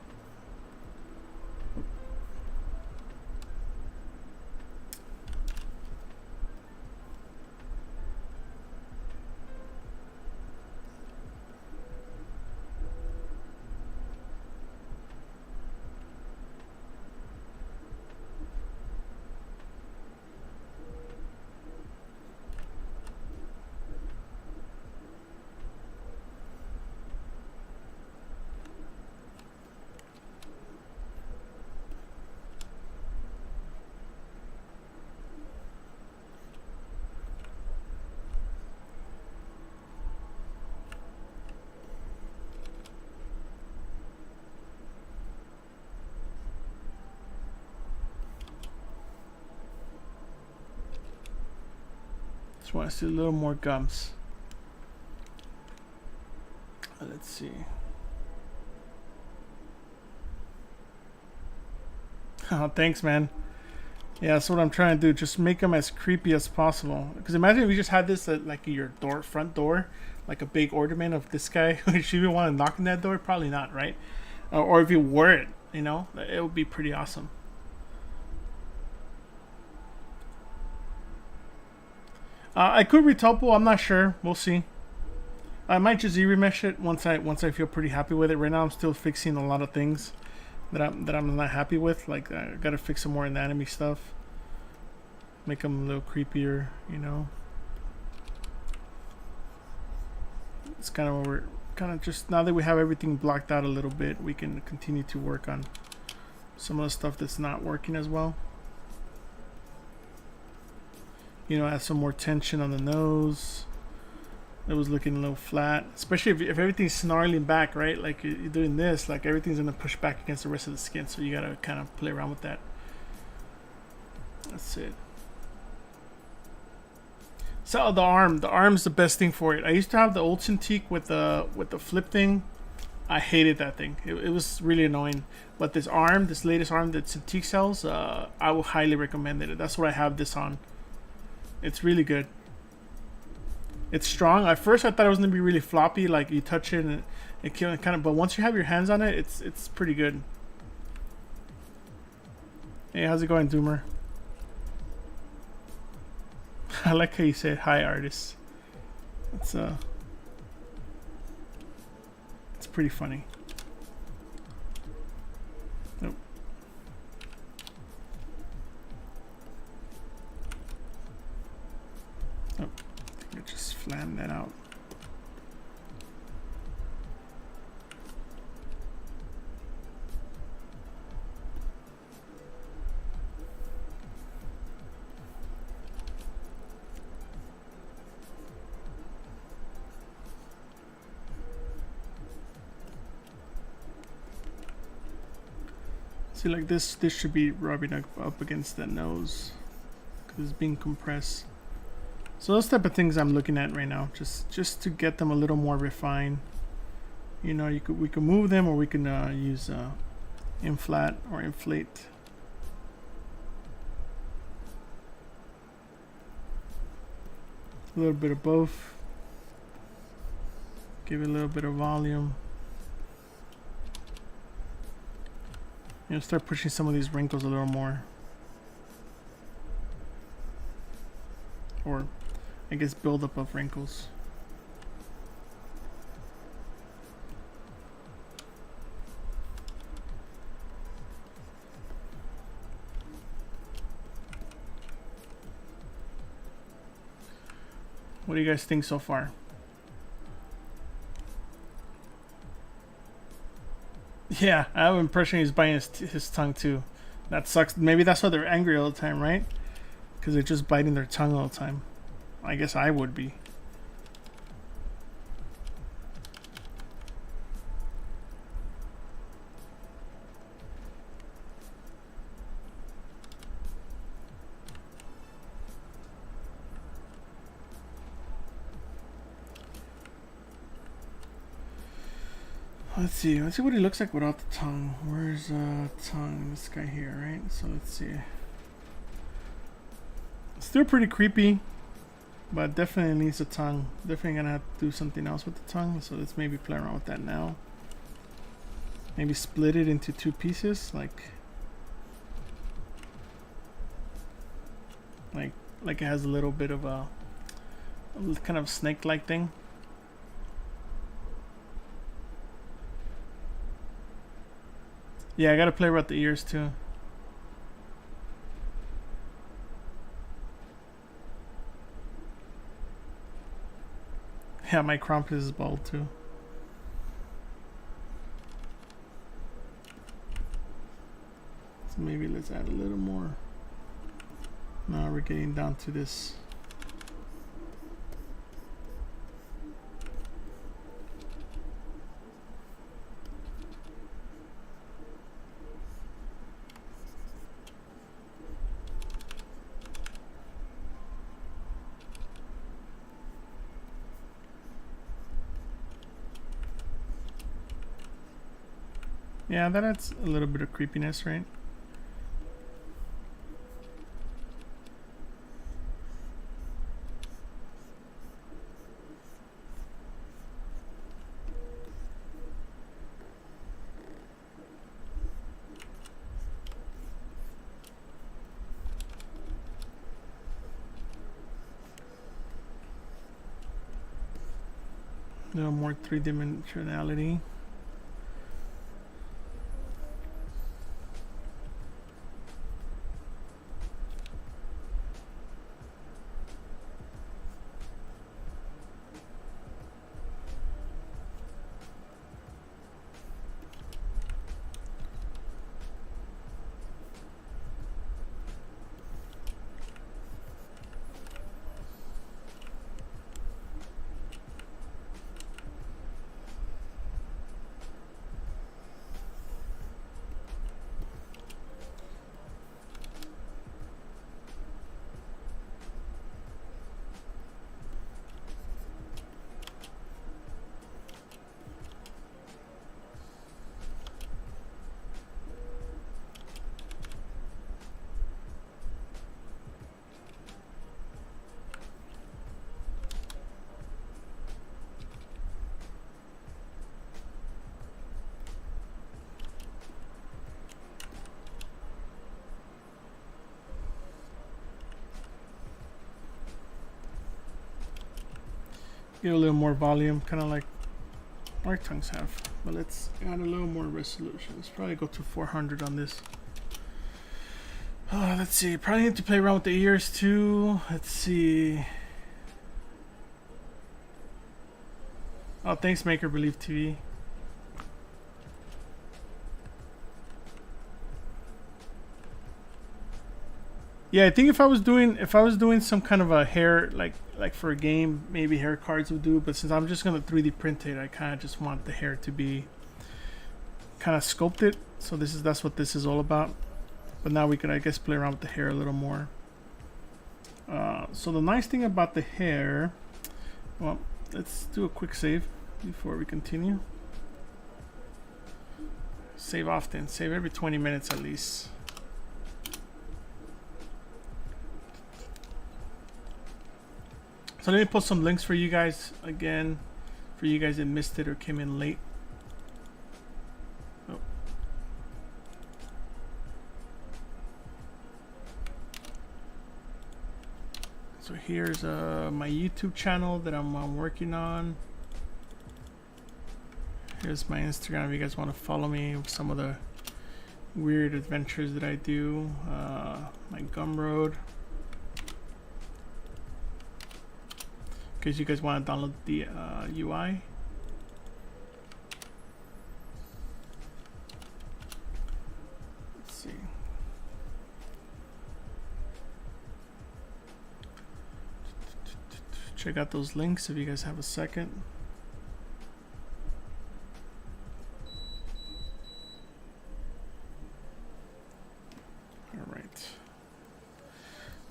Just want to see a little more gums. Let's see. Oh, thanks, man. Yeah, that's what I'm trying to do. Just make them as creepy as possible. Because imagine if you just had this at like your front door, like a big ornament of this guy. Should you want to knock on that door? Probably not, right? Or if you wore it, you know, it would be pretty awesome. I could retouple. I'm not sure. We'll see. I might just remesh it once I feel pretty happy with it. Right now, I'm still fixing a lot of things that I'm not happy with. Like I gotta fix some more anatomy stuff. Make them a little creepier, you know. It's kind of what we're kind of just now that we have everything blocked out a little bit, we can continue to work on some of the stuff that's not working as well. You know, add some more tension on the nose. It was looking a little flat, especially if everything's snarling back, right? Like you're doing this, like everything's gonna push back against the rest of the skin. So you gotta kind of play around with that. That's it. So the arm's the best thing for it. I used to have the old Cintiq with the flip thing. I hated that thing. It was really annoying. But this latest arm that Cintiq sells, I will highly recommend it. That's what I have this on. It's really good. It's strong. At first, I thought it was gonna be really floppy. Like you touch it and it kind of. But once you have your hands on it, it's pretty good. Hey, how's it going, Doomer? I like how you said hi, artist. It's pretty funny. Nope. Oh, I think I just flattened that out. See, like this should be rubbing up against the nose because it's being compressed. So those type of things I'm looking at right now, just to get them a little more refined. You know, we could move them, or we can use inflat or inflate. A little bit of both. Give it a little bit of volume. You know, start pushing some of these wrinkles a little more. Or, I guess, buildup of wrinkles. What do you guys think so far? Yeah, I have an impression he's biting his tongue too. That sucks. Maybe that's why they're angry all the time, right? Because they're just biting their tongue all the time. I guess I would be. Let's see what he looks like without the tongue. Where's tongue? This guy here, right? So let's see. Still pretty creepy, but definitely needs a tongue. Definitely gonna have to do something else with the tongue. So let's maybe play around with that now. Maybe split it into two pieces, like it has a little bit of a kind of snake-like thing. Yeah, I gotta play with the ears too. Yeah, my Krampus is bald too. So maybe let's add a little more. Now we're getting down to this. Yeah, that adds a little bit of creepiness, right? A little more three-dimensionality. Get a little more volume, kind of like our tongues have. But let's add a little more resolution. Let's probably go to 400 on this. Let's see. Probably need to play around with the ears too. Let's see. Oh, thanks, Maker Believe TV. Yeah, I think if I was doing some kind of a hair like for a game, maybe hair cards would do. But since I'm just gonna 3D print it, I kind of just want the hair to be kind of sculpt it. So that's what this is all about. But now we could, I guess, play around with the hair a little more. So the nice thing about the hair, well, let's do a quick save before we continue. Save often, save every 20 minutes at least. So let me post some links for you guys again, for you guys that missed it or came in late. Oh. So here's my YouTube channel that I'm working on. Here's my Instagram if you guys want to follow me with some of the weird adventures that I do. My Gumroad. In case you guys want to download the UI. Let's see. Check out those links if you guys have a second.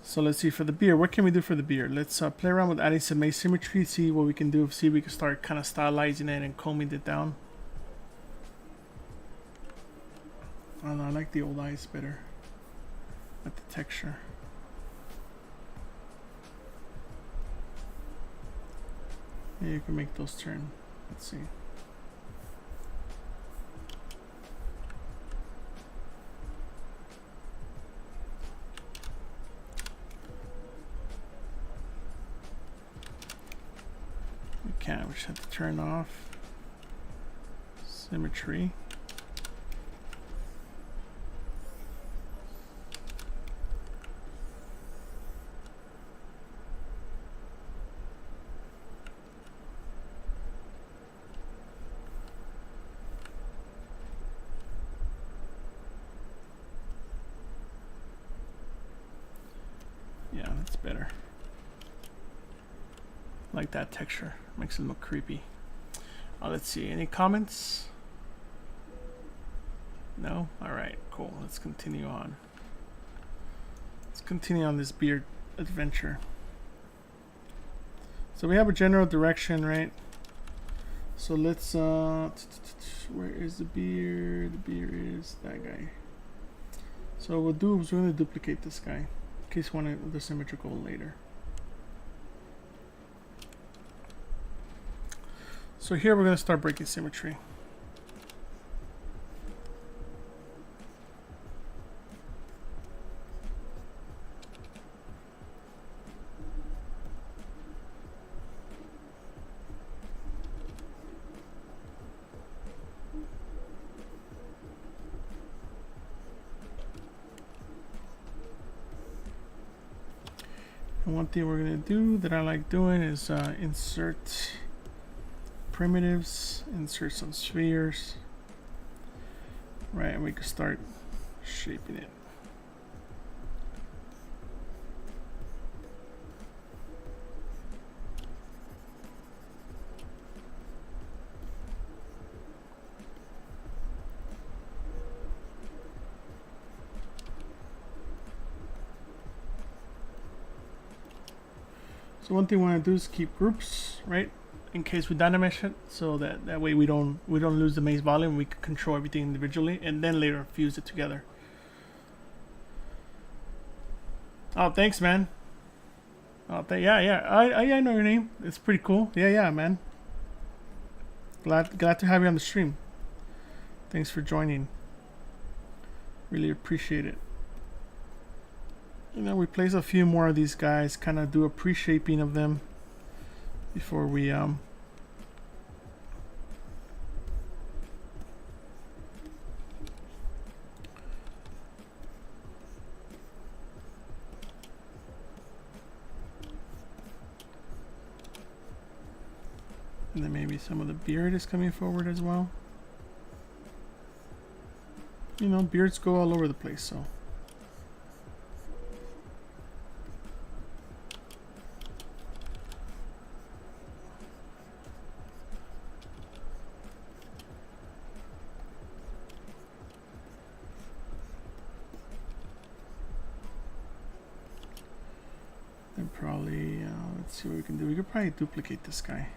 So let's see for the beard. What can we do for the beard? Let's play around with adding some asymmetry, see what we can do, see if we can start kind of stylizing it and combing it down. I don't know, I like the old eyes better at the texture. Yeah, you can make those turn. Let's see. We just have to turn off symmetry. Yeah, that's better. Like that texture. Makes it look creepy. Let's see. Any comments? No? Alright, cool. Let's continue on. Let's continue on this beard adventure. So we have a general direction, right? So let's where is the beard? The beard is that guy. So what we'll do is we're going to duplicate this guy in case we want the symmetrical later. So here we're going to start breaking symmetry. And one thing we're going to do that I like doing is insert primitives, insert some spheres, right, and we can start shaping it. So one thing we want to do is keep groups, right? In case we dynamesh it, so that way we don't lose the maze volume. We can control everything individually and then later fuse it together. Oh, thanks, man. Oh, yeah. I know your name. It's pretty cool. Yeah, man. Glad to have you on the stream. Thanks for joining. Really appreciate it. You know, we place a few more of these guys, kind of do a pre-shaping of them before we and then maybe some of the beard is coming forward as well. You know, beards go all over the place, so. see what we can do. We could probably duplicate this guy.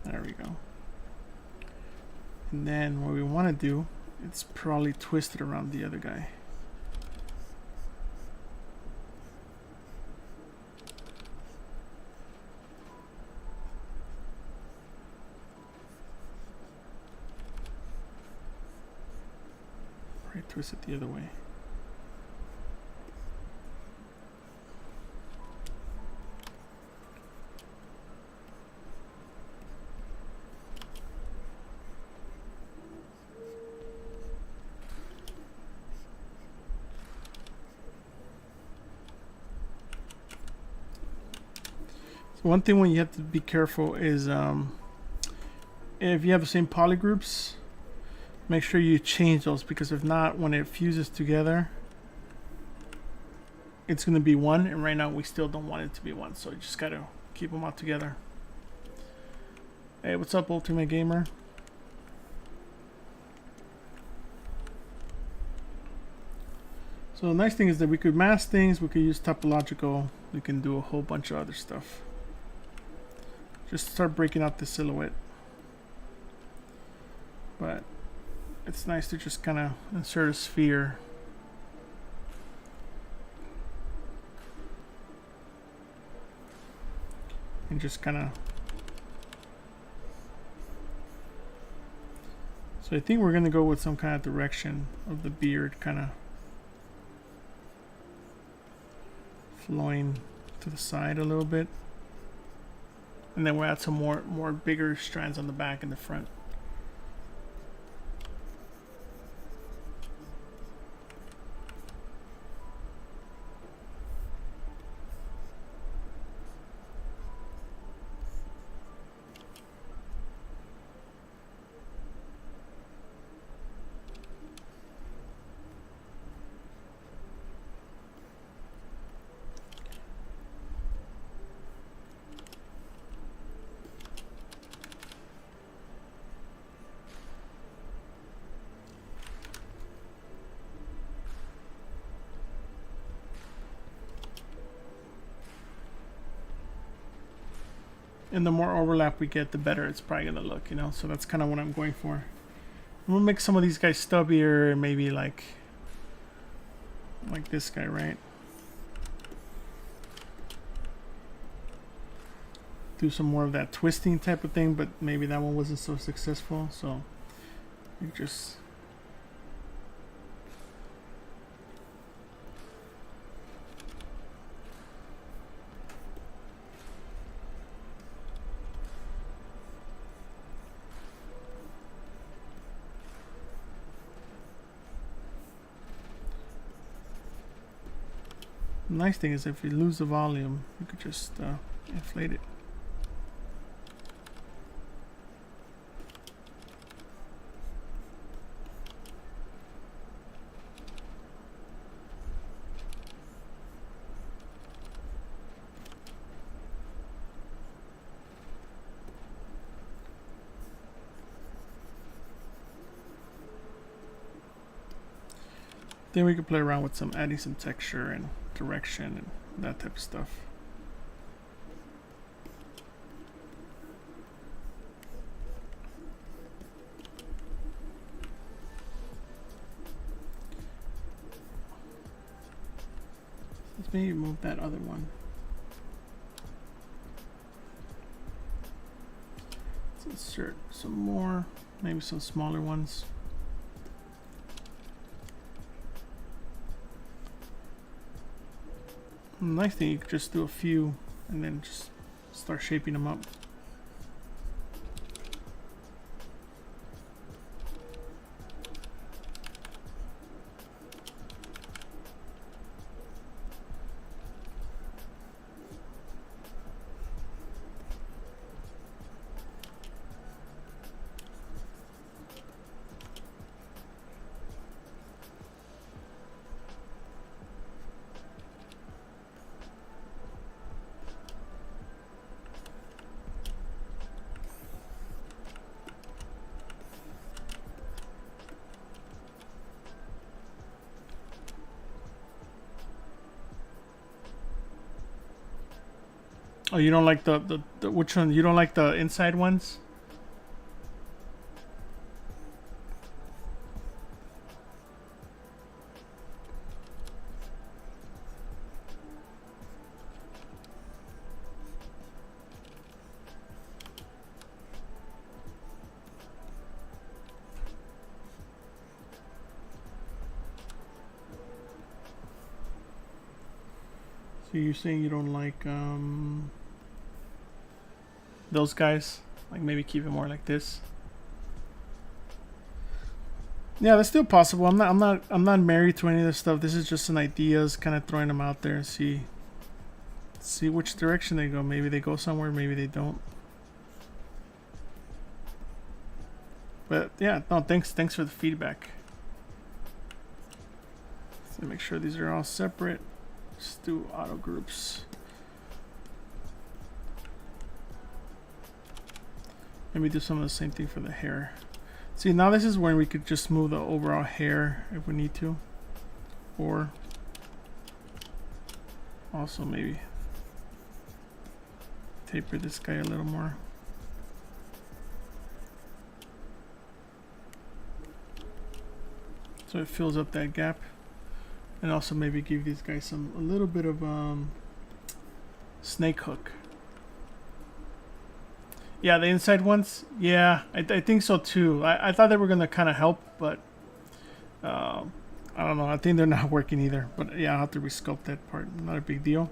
There we go. And then what we want to do, it's probably twist it around the other guy. Probably twist it the other way. One thing when you have to be careful is if you have the same polygroups, make sure you change those, because if not, when it fuses together, it's going to be one, and right now we still don't want it to be one, so you just got to keep them all together. Hey, what's up, Ultimate Gamer? So the nice thing is that we could mask things, we could use topological, we can do a whole bunch of other stuff. Just start breaking out the silhouette. But it's nice to just kind of insert a sphere. And just kind of... So I think we're going to go with some kind of direction of the beard kind of flowing to the side a little bit. And then we'll add some more bigger strands on the back and the front. And the more overlap we get, the better it's probably gonna look, you know? So that's kind of what I'm going for. I'm gonna make some of these guys stubbier, and maybe like this guy, right? Do some more of that twisting type of thing, but maybe that one wasn't so successful, so you just... The nice thing is if you lose the volume, you could just inflate it. Then we can play around with adding some texture and direction and that type of stuff. Let's maybe move that other one. Let's insert some more, maybe some smaller ones. Nice thing, you could just do a few and then just start shaping them up. Oh, you don't like the which one? You don't like the inside ones? So you're saying you don't like those guys? Like maybe keep it more like this? Yeah, that's still possible. I'm not married to any of this stuff. This is just an ideas, kind of throwing them out there and see which direction they go. Maybe they go somewhere, maybe they don't. But yeah, no, thanks for the feedback. So make sure these are all separate. Let's do auto groups. Maybe do some of the same thing for the hair. See, now this is when we could just move the overall hair if we need to. Or also maybe taper this guy a little more. So it fills up that gap. And also maybe give these guys a little bit of snake hook. Yeah, the inside ones. Yeah, I think so too. I thought they were gonna kind of help, but I don't know. I think they're not working either. But yeah, I'll have to resculpt that part. Not a big deal.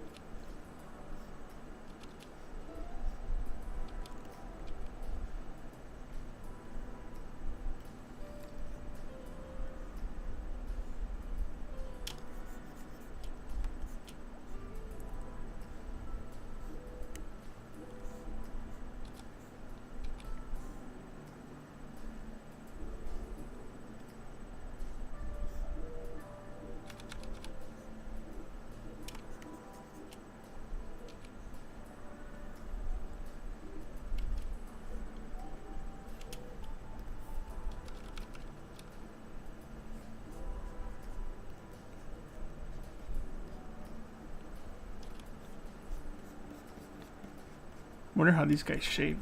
Wonder how these guys shave.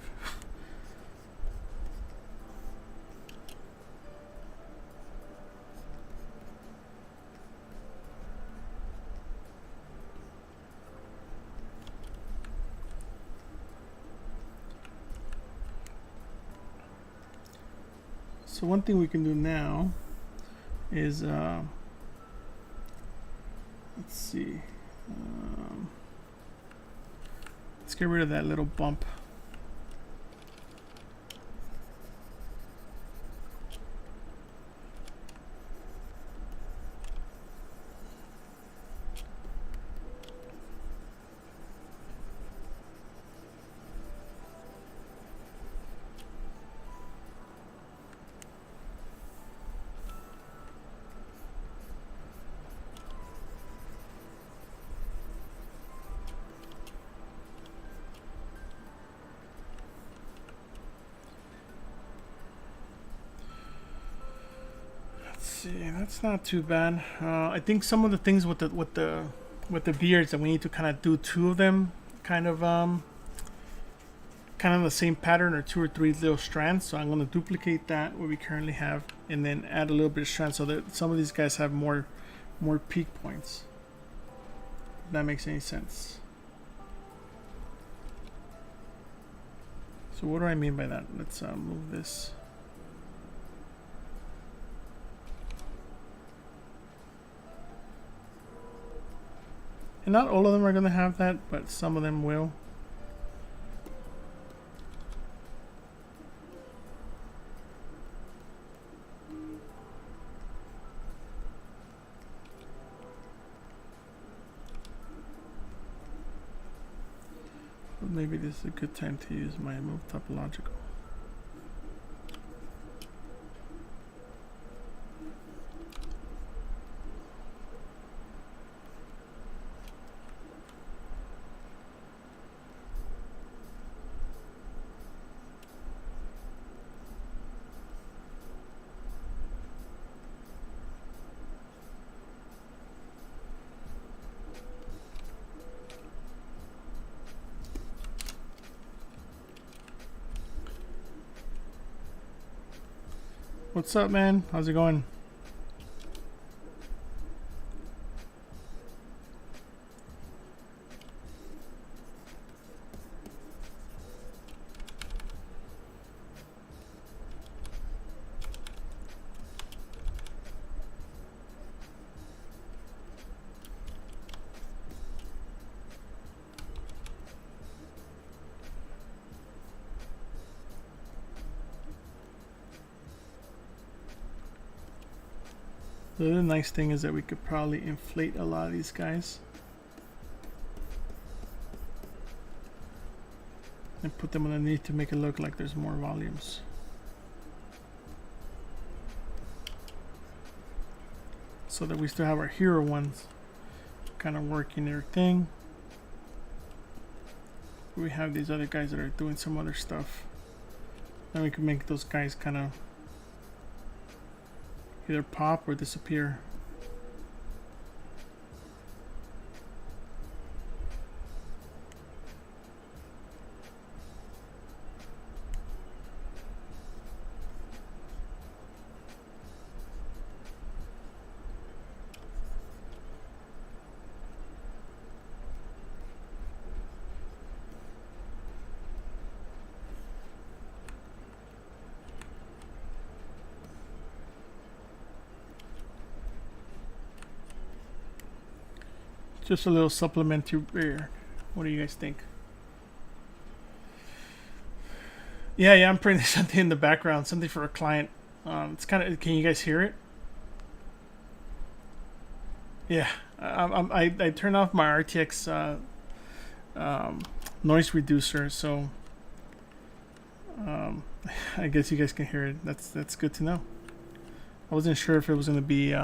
So one thing we can do now is let's see. Let's get rid of that little bump. See, that's not too bad. I think some of the things with the beards that we need to kind of do two of them, kind of the same pattern or two or three little strands. So I'm going to duplicate that what we currently have, and then add a little bit of strand so that some of these guys have more peak points. If that makes any sense. So what do I mean by that? Let's move this. And not all of them are going to have that, but some of them will. But maybe this is a good time to use my move topological. What's up, man? How's it going? The other nice thing is that we could probably inflate a lot of these guys and put them underneath to make it look like there's more volumes. So that we still have our hero ones kind of working their thing. We have these other guys that are doing some other stuff. Then we can make those guys kind of either pop or disappear. Just a little supplementary beer. What do you guys think? Yeah, I'm printing something in the background, something for a client. It's kind of. Can you guys hear it? Yeah, I turned off my RTX noise reducer, so I guess you guys can hear it. That's good to know. I wasn't sure if it was gonna be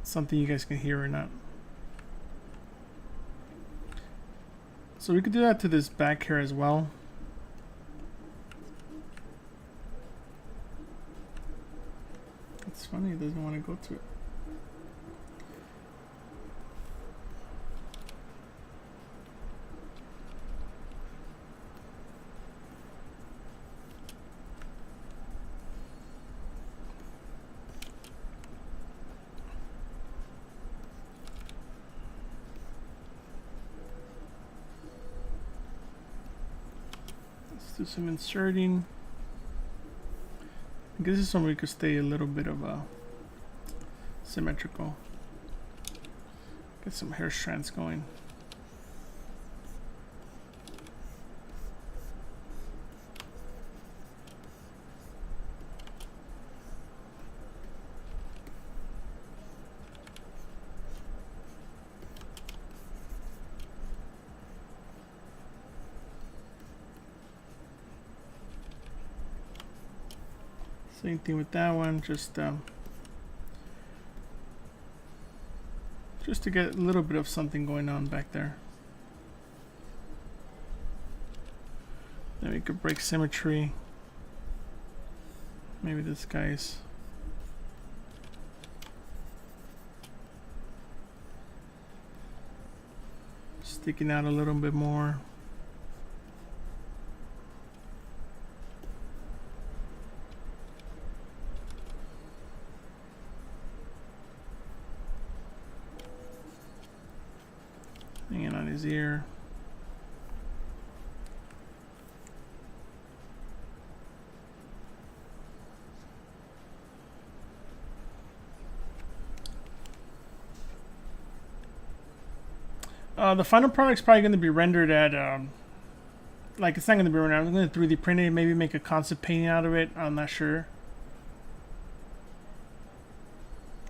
something you guys can hear or not. So we could do that to this back here as well. It's funny, it doesn't want to go to it. Do some inserting. I guess this one we could stay a little bit of symmetrical. Get some hair strands going. Same thing with that one, just to get a little bit of something going on back there. Then we could break symmetry. Maybe this guy's sticking out a little bit more. Hanging on his ear. The final product's probably going to be rendered at, like it's not going to be rendered. I'm going to 3D print it, maybe make a concept painting out of it. I'm not sure.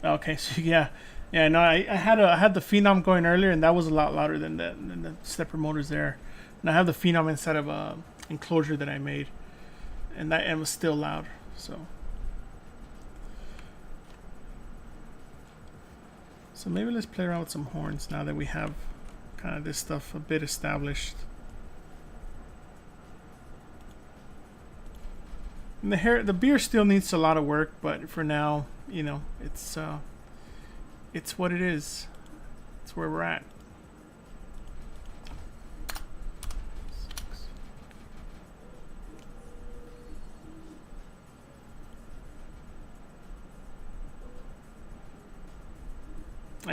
Okay, so yeah. Yeah, no, I had the Phenom going earlier, and that was a lot louder than the stepper motors there. And I have the Phenom inside of a enclosure that I made, and that end was still loud. So maybe let's play around with some horns now that we have kind of this stuff a bit established. And the beer still needs a lot of work, but for now, you know, it's what it is. It's where we're at.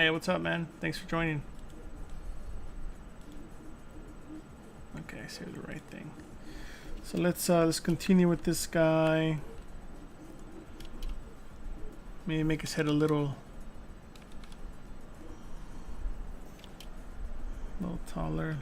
Hey, what's up, man? Thanks for joining. Okay, I see the right thing. So let's continue with this guy. Maybe make his head a little taller.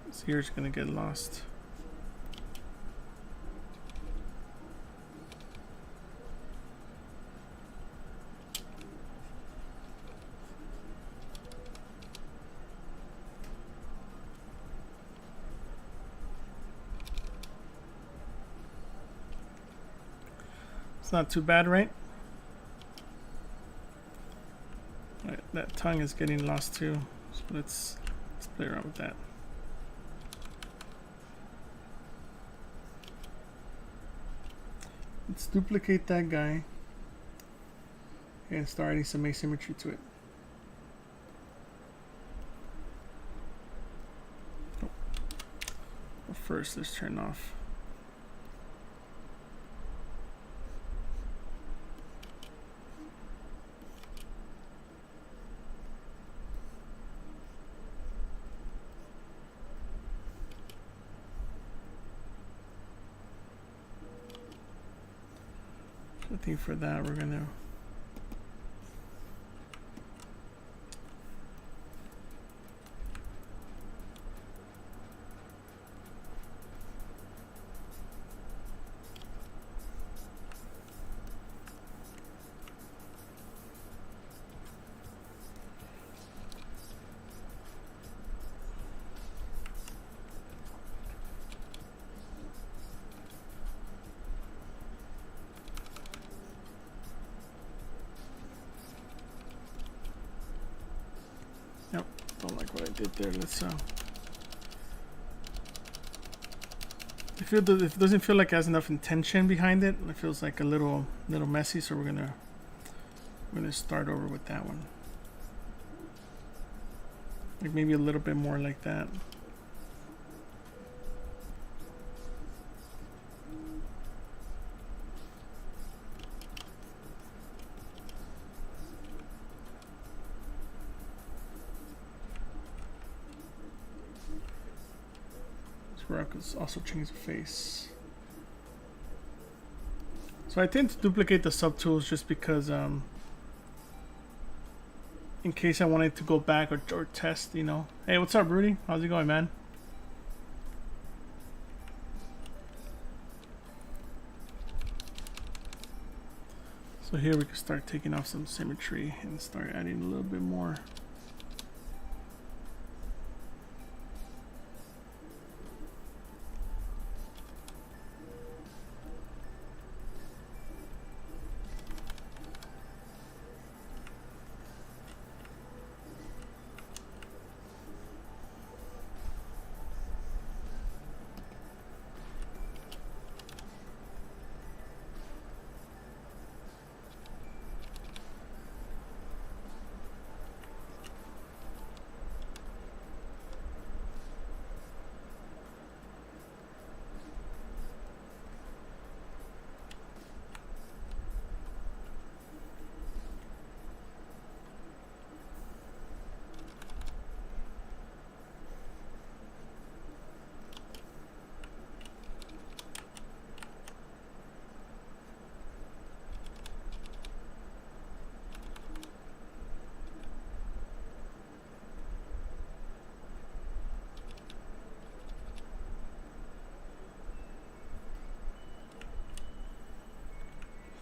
This ear's gonna get lost. It's not too bad, right? Right, that tongue is getting lost too. So let's play around with that. Let's duplicate that guy and start adding some asymmetry to it. Oh. Well, first, let's turn off. I think for that we're gonna don't like what I did there. Let's if it doesn't feel like it has enough intention behind it, it feels like a little messy, so we're gonna start over with that one. Like maybe a little bit more like that. Is also change the face. So I tend to duplicate the subtools just because in case I wanted to go back or test, you know. Hey, what's up, Rudy? How's it going, man? So here we can start taking off some symmetry and start adding a little bit more.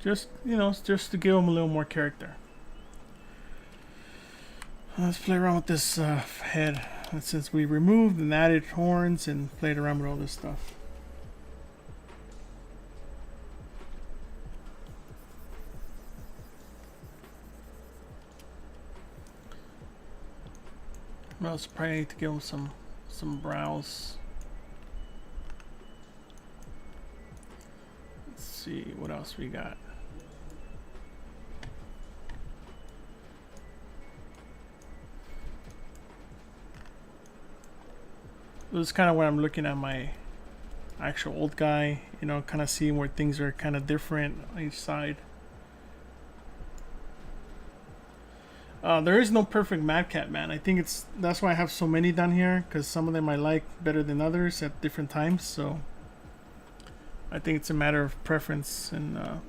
Just, you know, just to give them a little more character. Let's play around with this head. And since we removed and added horns and played around with all this stuff. I was probably need to give them some brows. Let's see what else we got. This is kind of where I'm looking at my actual old guy, you know, kind of seeing where things are kind of different on each side. There is no perfect Mad Cat, man. I think that's why I have so many down here, because some of them I like better than others at different times. So I think it's a matter of preference. And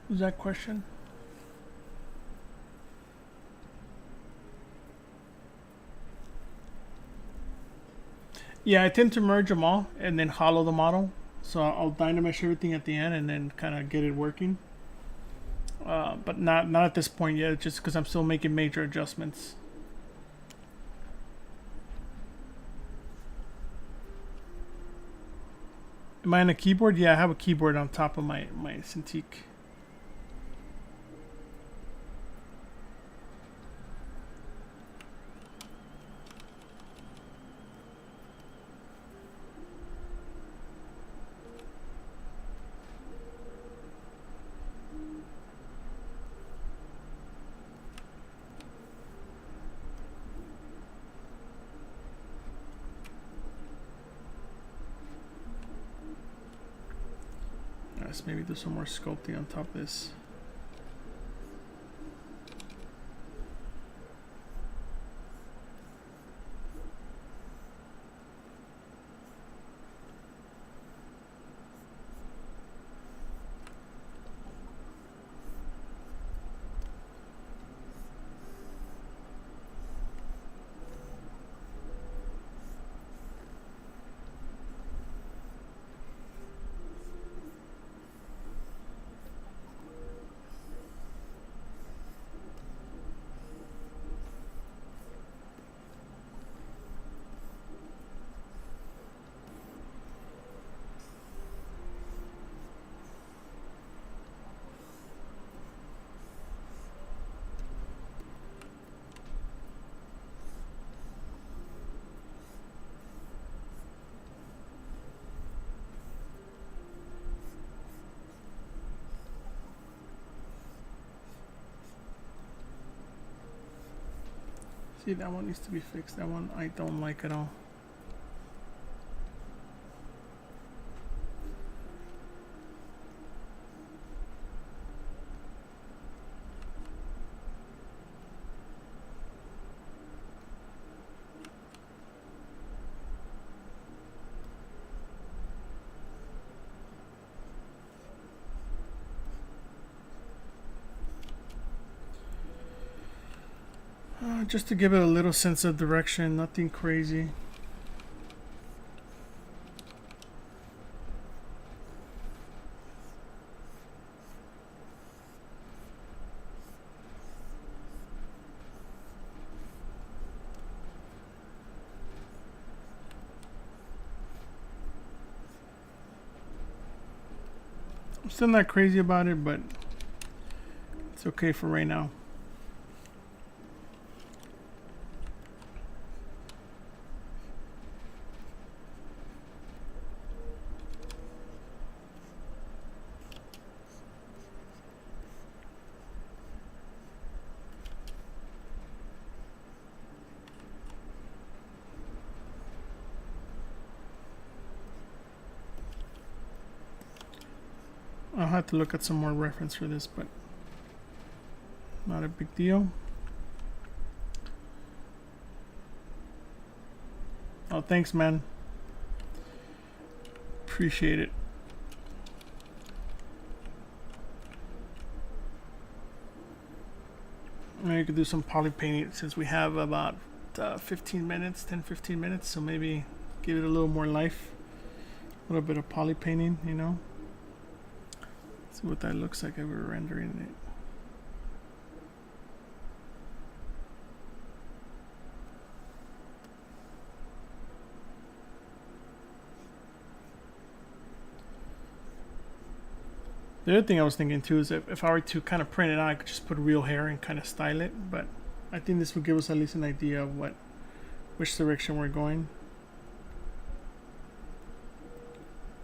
was that question? Yeah, I tend to merge them all and then hollow the model. So I'll dynamesh everything at the end and then kind of get it working. But not at this point yet, just because I'm still making major adjustments. Am I on a keyboard? Yeah, I have a keyboard on top of my Cintiq. Let's maybe do some more sculpting on top of this. See, that one needs to be fixed. That one I don't like at all. Just to give it a little sense of direction, nothing crazy. I'm still not crazy about it, but it's okay for right now. I'll have to look at some more reference for this, but not a big deal. Oh, thanks, man. Appreciate it. Maybe we could do some poly painting since we have about 15 minutes, 10-15 minutes, so maybe give it a little more life. A little bit of poly painting, you know. See what that looks like if we're rendering it. The other thing I was thinking too is if I were to kind of print it out, I could just put real hair and kind of style it. But I think this would give us at least an idea of which direction we're going.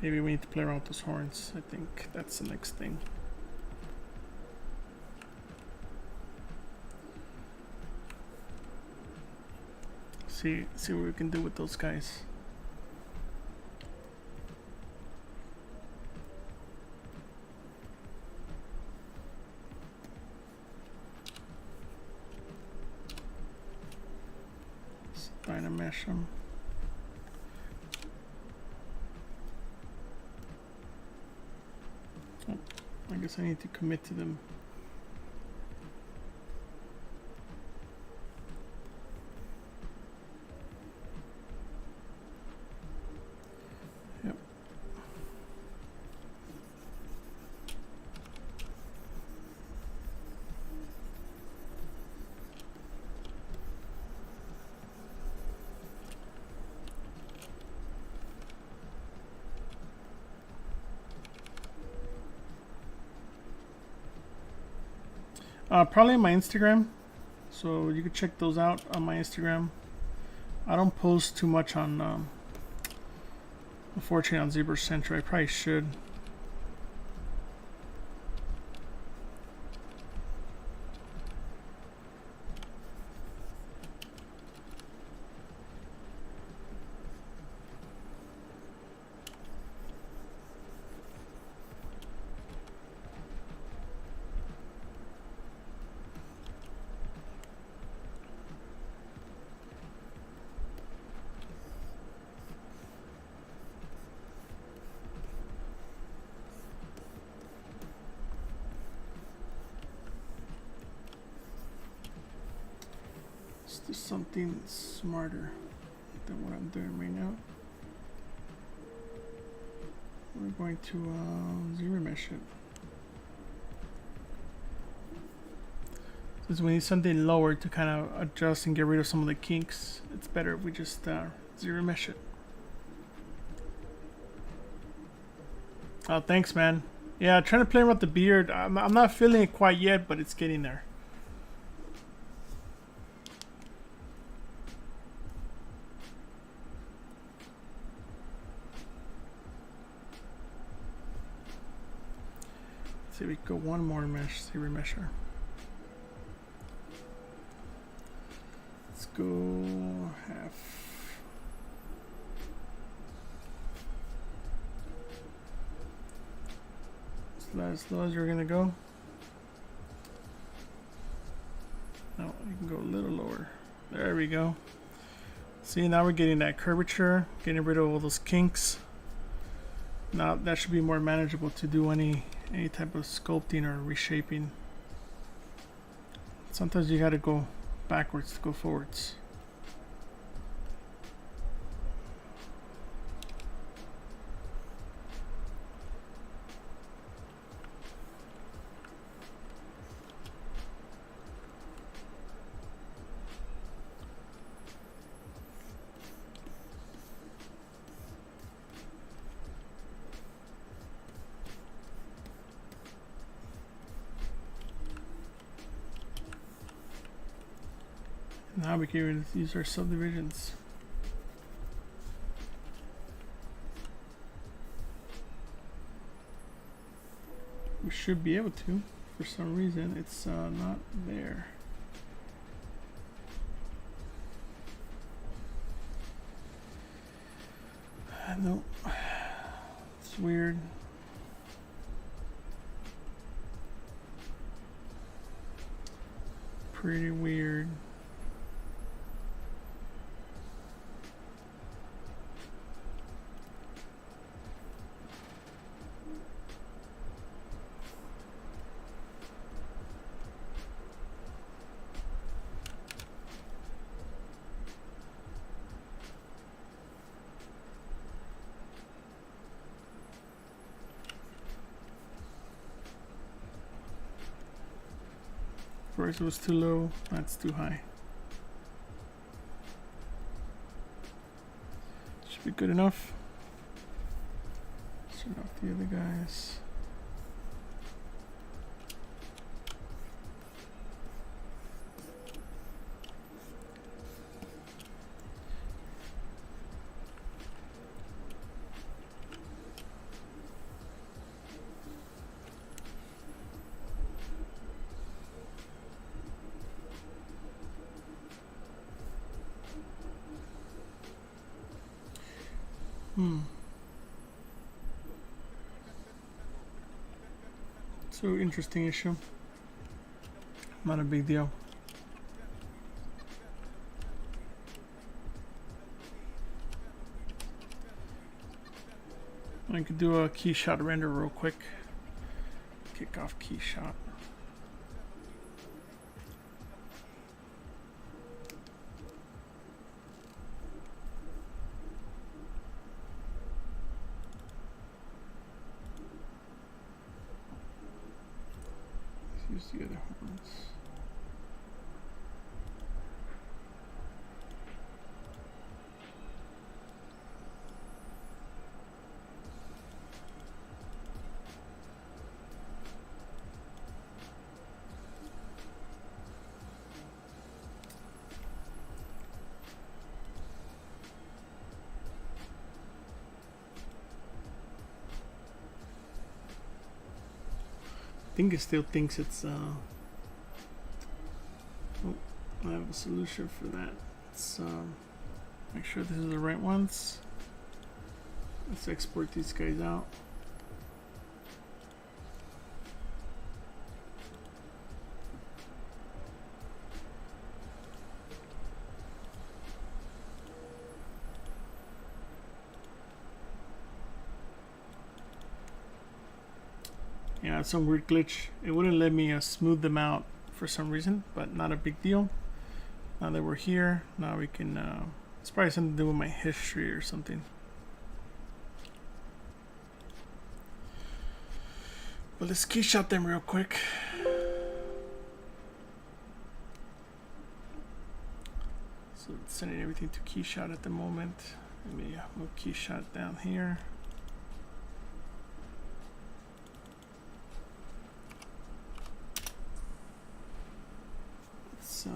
Maybe we need to play around with those horns. I think that's the next thing. See what we can do with those guys. Let's dynamesh them. I guess I need to commit to them. Yep. Probably my Instagram, so you can check those out on my Instagram. I don't post too much on, unfortunately, on ZBrush Central. I probably should. Let's do something smarter than what I'm doing right now. We're going to ZBrush it. Since we need something lower to kind of adjust and get rid of some of the kinks, it's better if we just ZBrush it. Oh, thanks, man. Yeah, trying to play around with the beard. I'm not feeling it quite yet, but it's getting there. Let's see, we go one more mesh, ZBrusher. Let's go half. As low as you're gonna go. No, you can go a little lower. There we go. See, now we're getting that curvature, getting rid of all those kinks. Now that should be more manageable to do any type of sculpting or reshaping. Sometimes you gotta go backwards to go forwards. Now we can use our subdivisions. We should be able to. For some reason, it's not there. No, it's weird. Pretty weird. First it was too low, that's too high. Should be good enough. Turn off the other guys. So interesting issue. Not a big deal. I could do a key shot render real quick. Kick off key shot. Use the other horns. I think it still thinks it's oh, I have a solution for that. Let's make sure this is the right ones. Let's export these guys out. Yeah, it's some weird glitch. It wouldn't let me smooth them out for some reason, but not a big deal. Now that we're here, now we can, it's probably something to do with my history or something. But let's key shot them real quick. So it's sending everything to key shot at the moment. Let me move key shot down here. So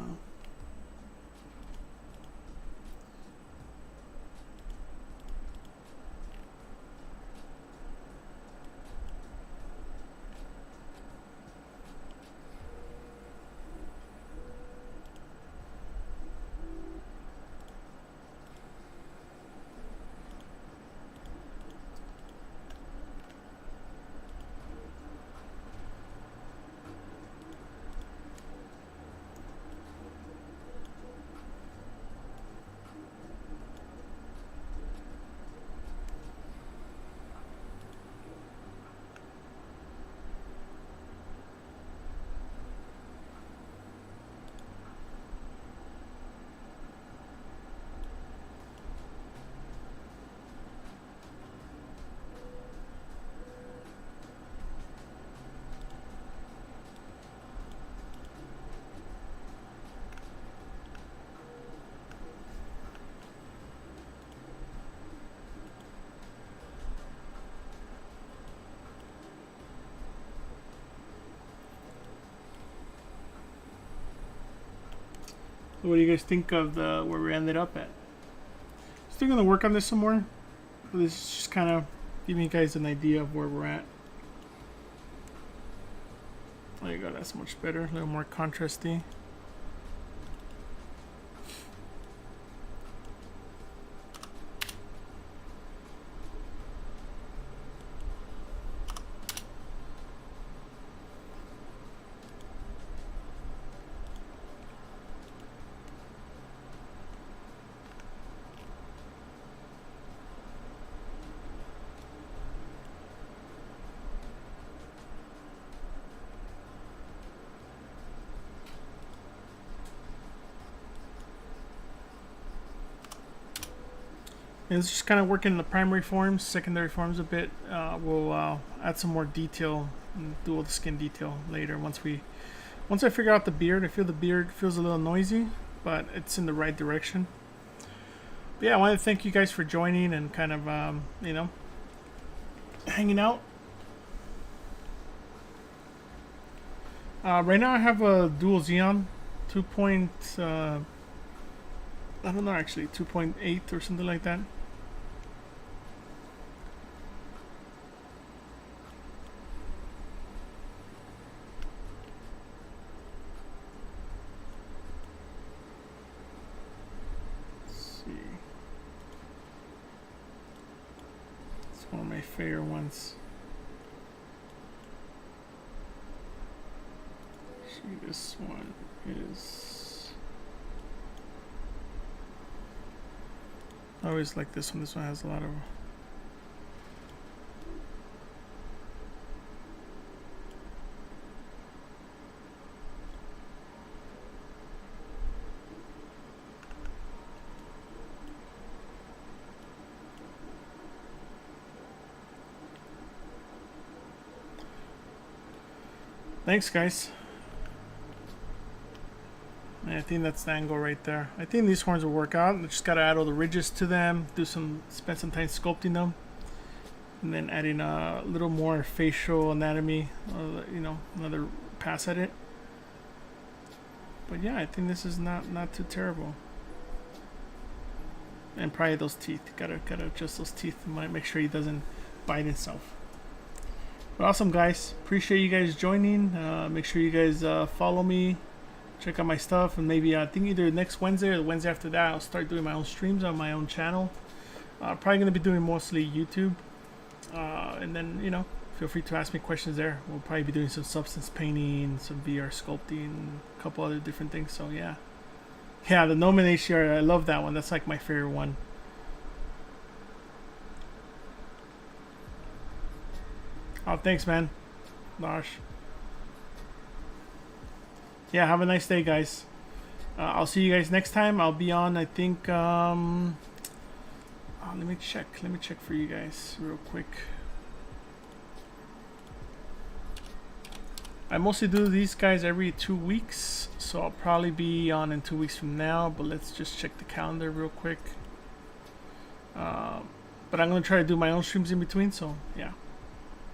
What do you guys think of the where we ended up at? Still gonna work on this some more. But this is just kind of giving you guys an idea of where we're at. There you go, that's much better, a little more contrasty. And it's just kind of working the primary forms, secondary forms a bit. We'll add some more detail and do all the skin detail later once I figure out the beard. I feel the beard feels a little noisy, but it's in the right direction. But yeah, I want to thank you guys for joining and kind of you know, hanging out. Right now I have a dual Xeon 2. I don't know, actually 2.8 or something like that. One of my favorite ones. See, this one is. I always like this one. This one has a lot of. Thanks, guys. I think that's the angle right there. I think these horns will work out. I just gotta add all the ridges to them, spend some time sculpting them, and then adding a little more facial anatomy. You know, another pass at it. But yeah, I think this is not too terrible. And probably those teeth. Gotta adjust those teeth. Might make sure he doesn't bite himself. But awesome, guys. Appreciate you guys joining. Make sure you guys follow me, check out my stuff, and maybe I think either next Wednesday or the Wednesday after that I'll start doing my own streams on my own channel. Probably gonna be doing mostly YouTube, and then, you know, feel free to ask me questions there. We'll probably be doing some substance painting, some VR sculpting, a couple other different things. So yeah, the Nomen HDR, I love that one. That's like my favorite one. Oh, thanks, man. Gosh. Yeah, have a nice day, guys. I'll see you guys next time. I'll be on, I think, let me check for you guys real quick. I mostly do these guys every 2 weeks, so I'll probably be on in 2 weeks from now, but let's just check the calendar real quick. But I'm gonna try to do my own streams in between, so yeah.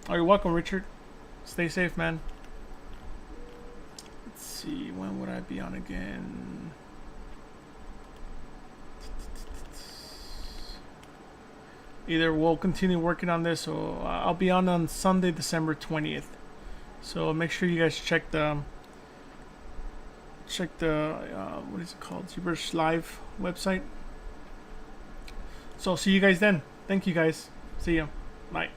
Oh, you're welcome, Richard. Stay safe, man. Let's see, when would I be on again? Either we'll continue working on this, or I'll be on Sunday, December 20th. So make sure you guys check the what is it called? ZBrush Live website. So I'll see you guys then. Thank you, guys. See ya. Bye.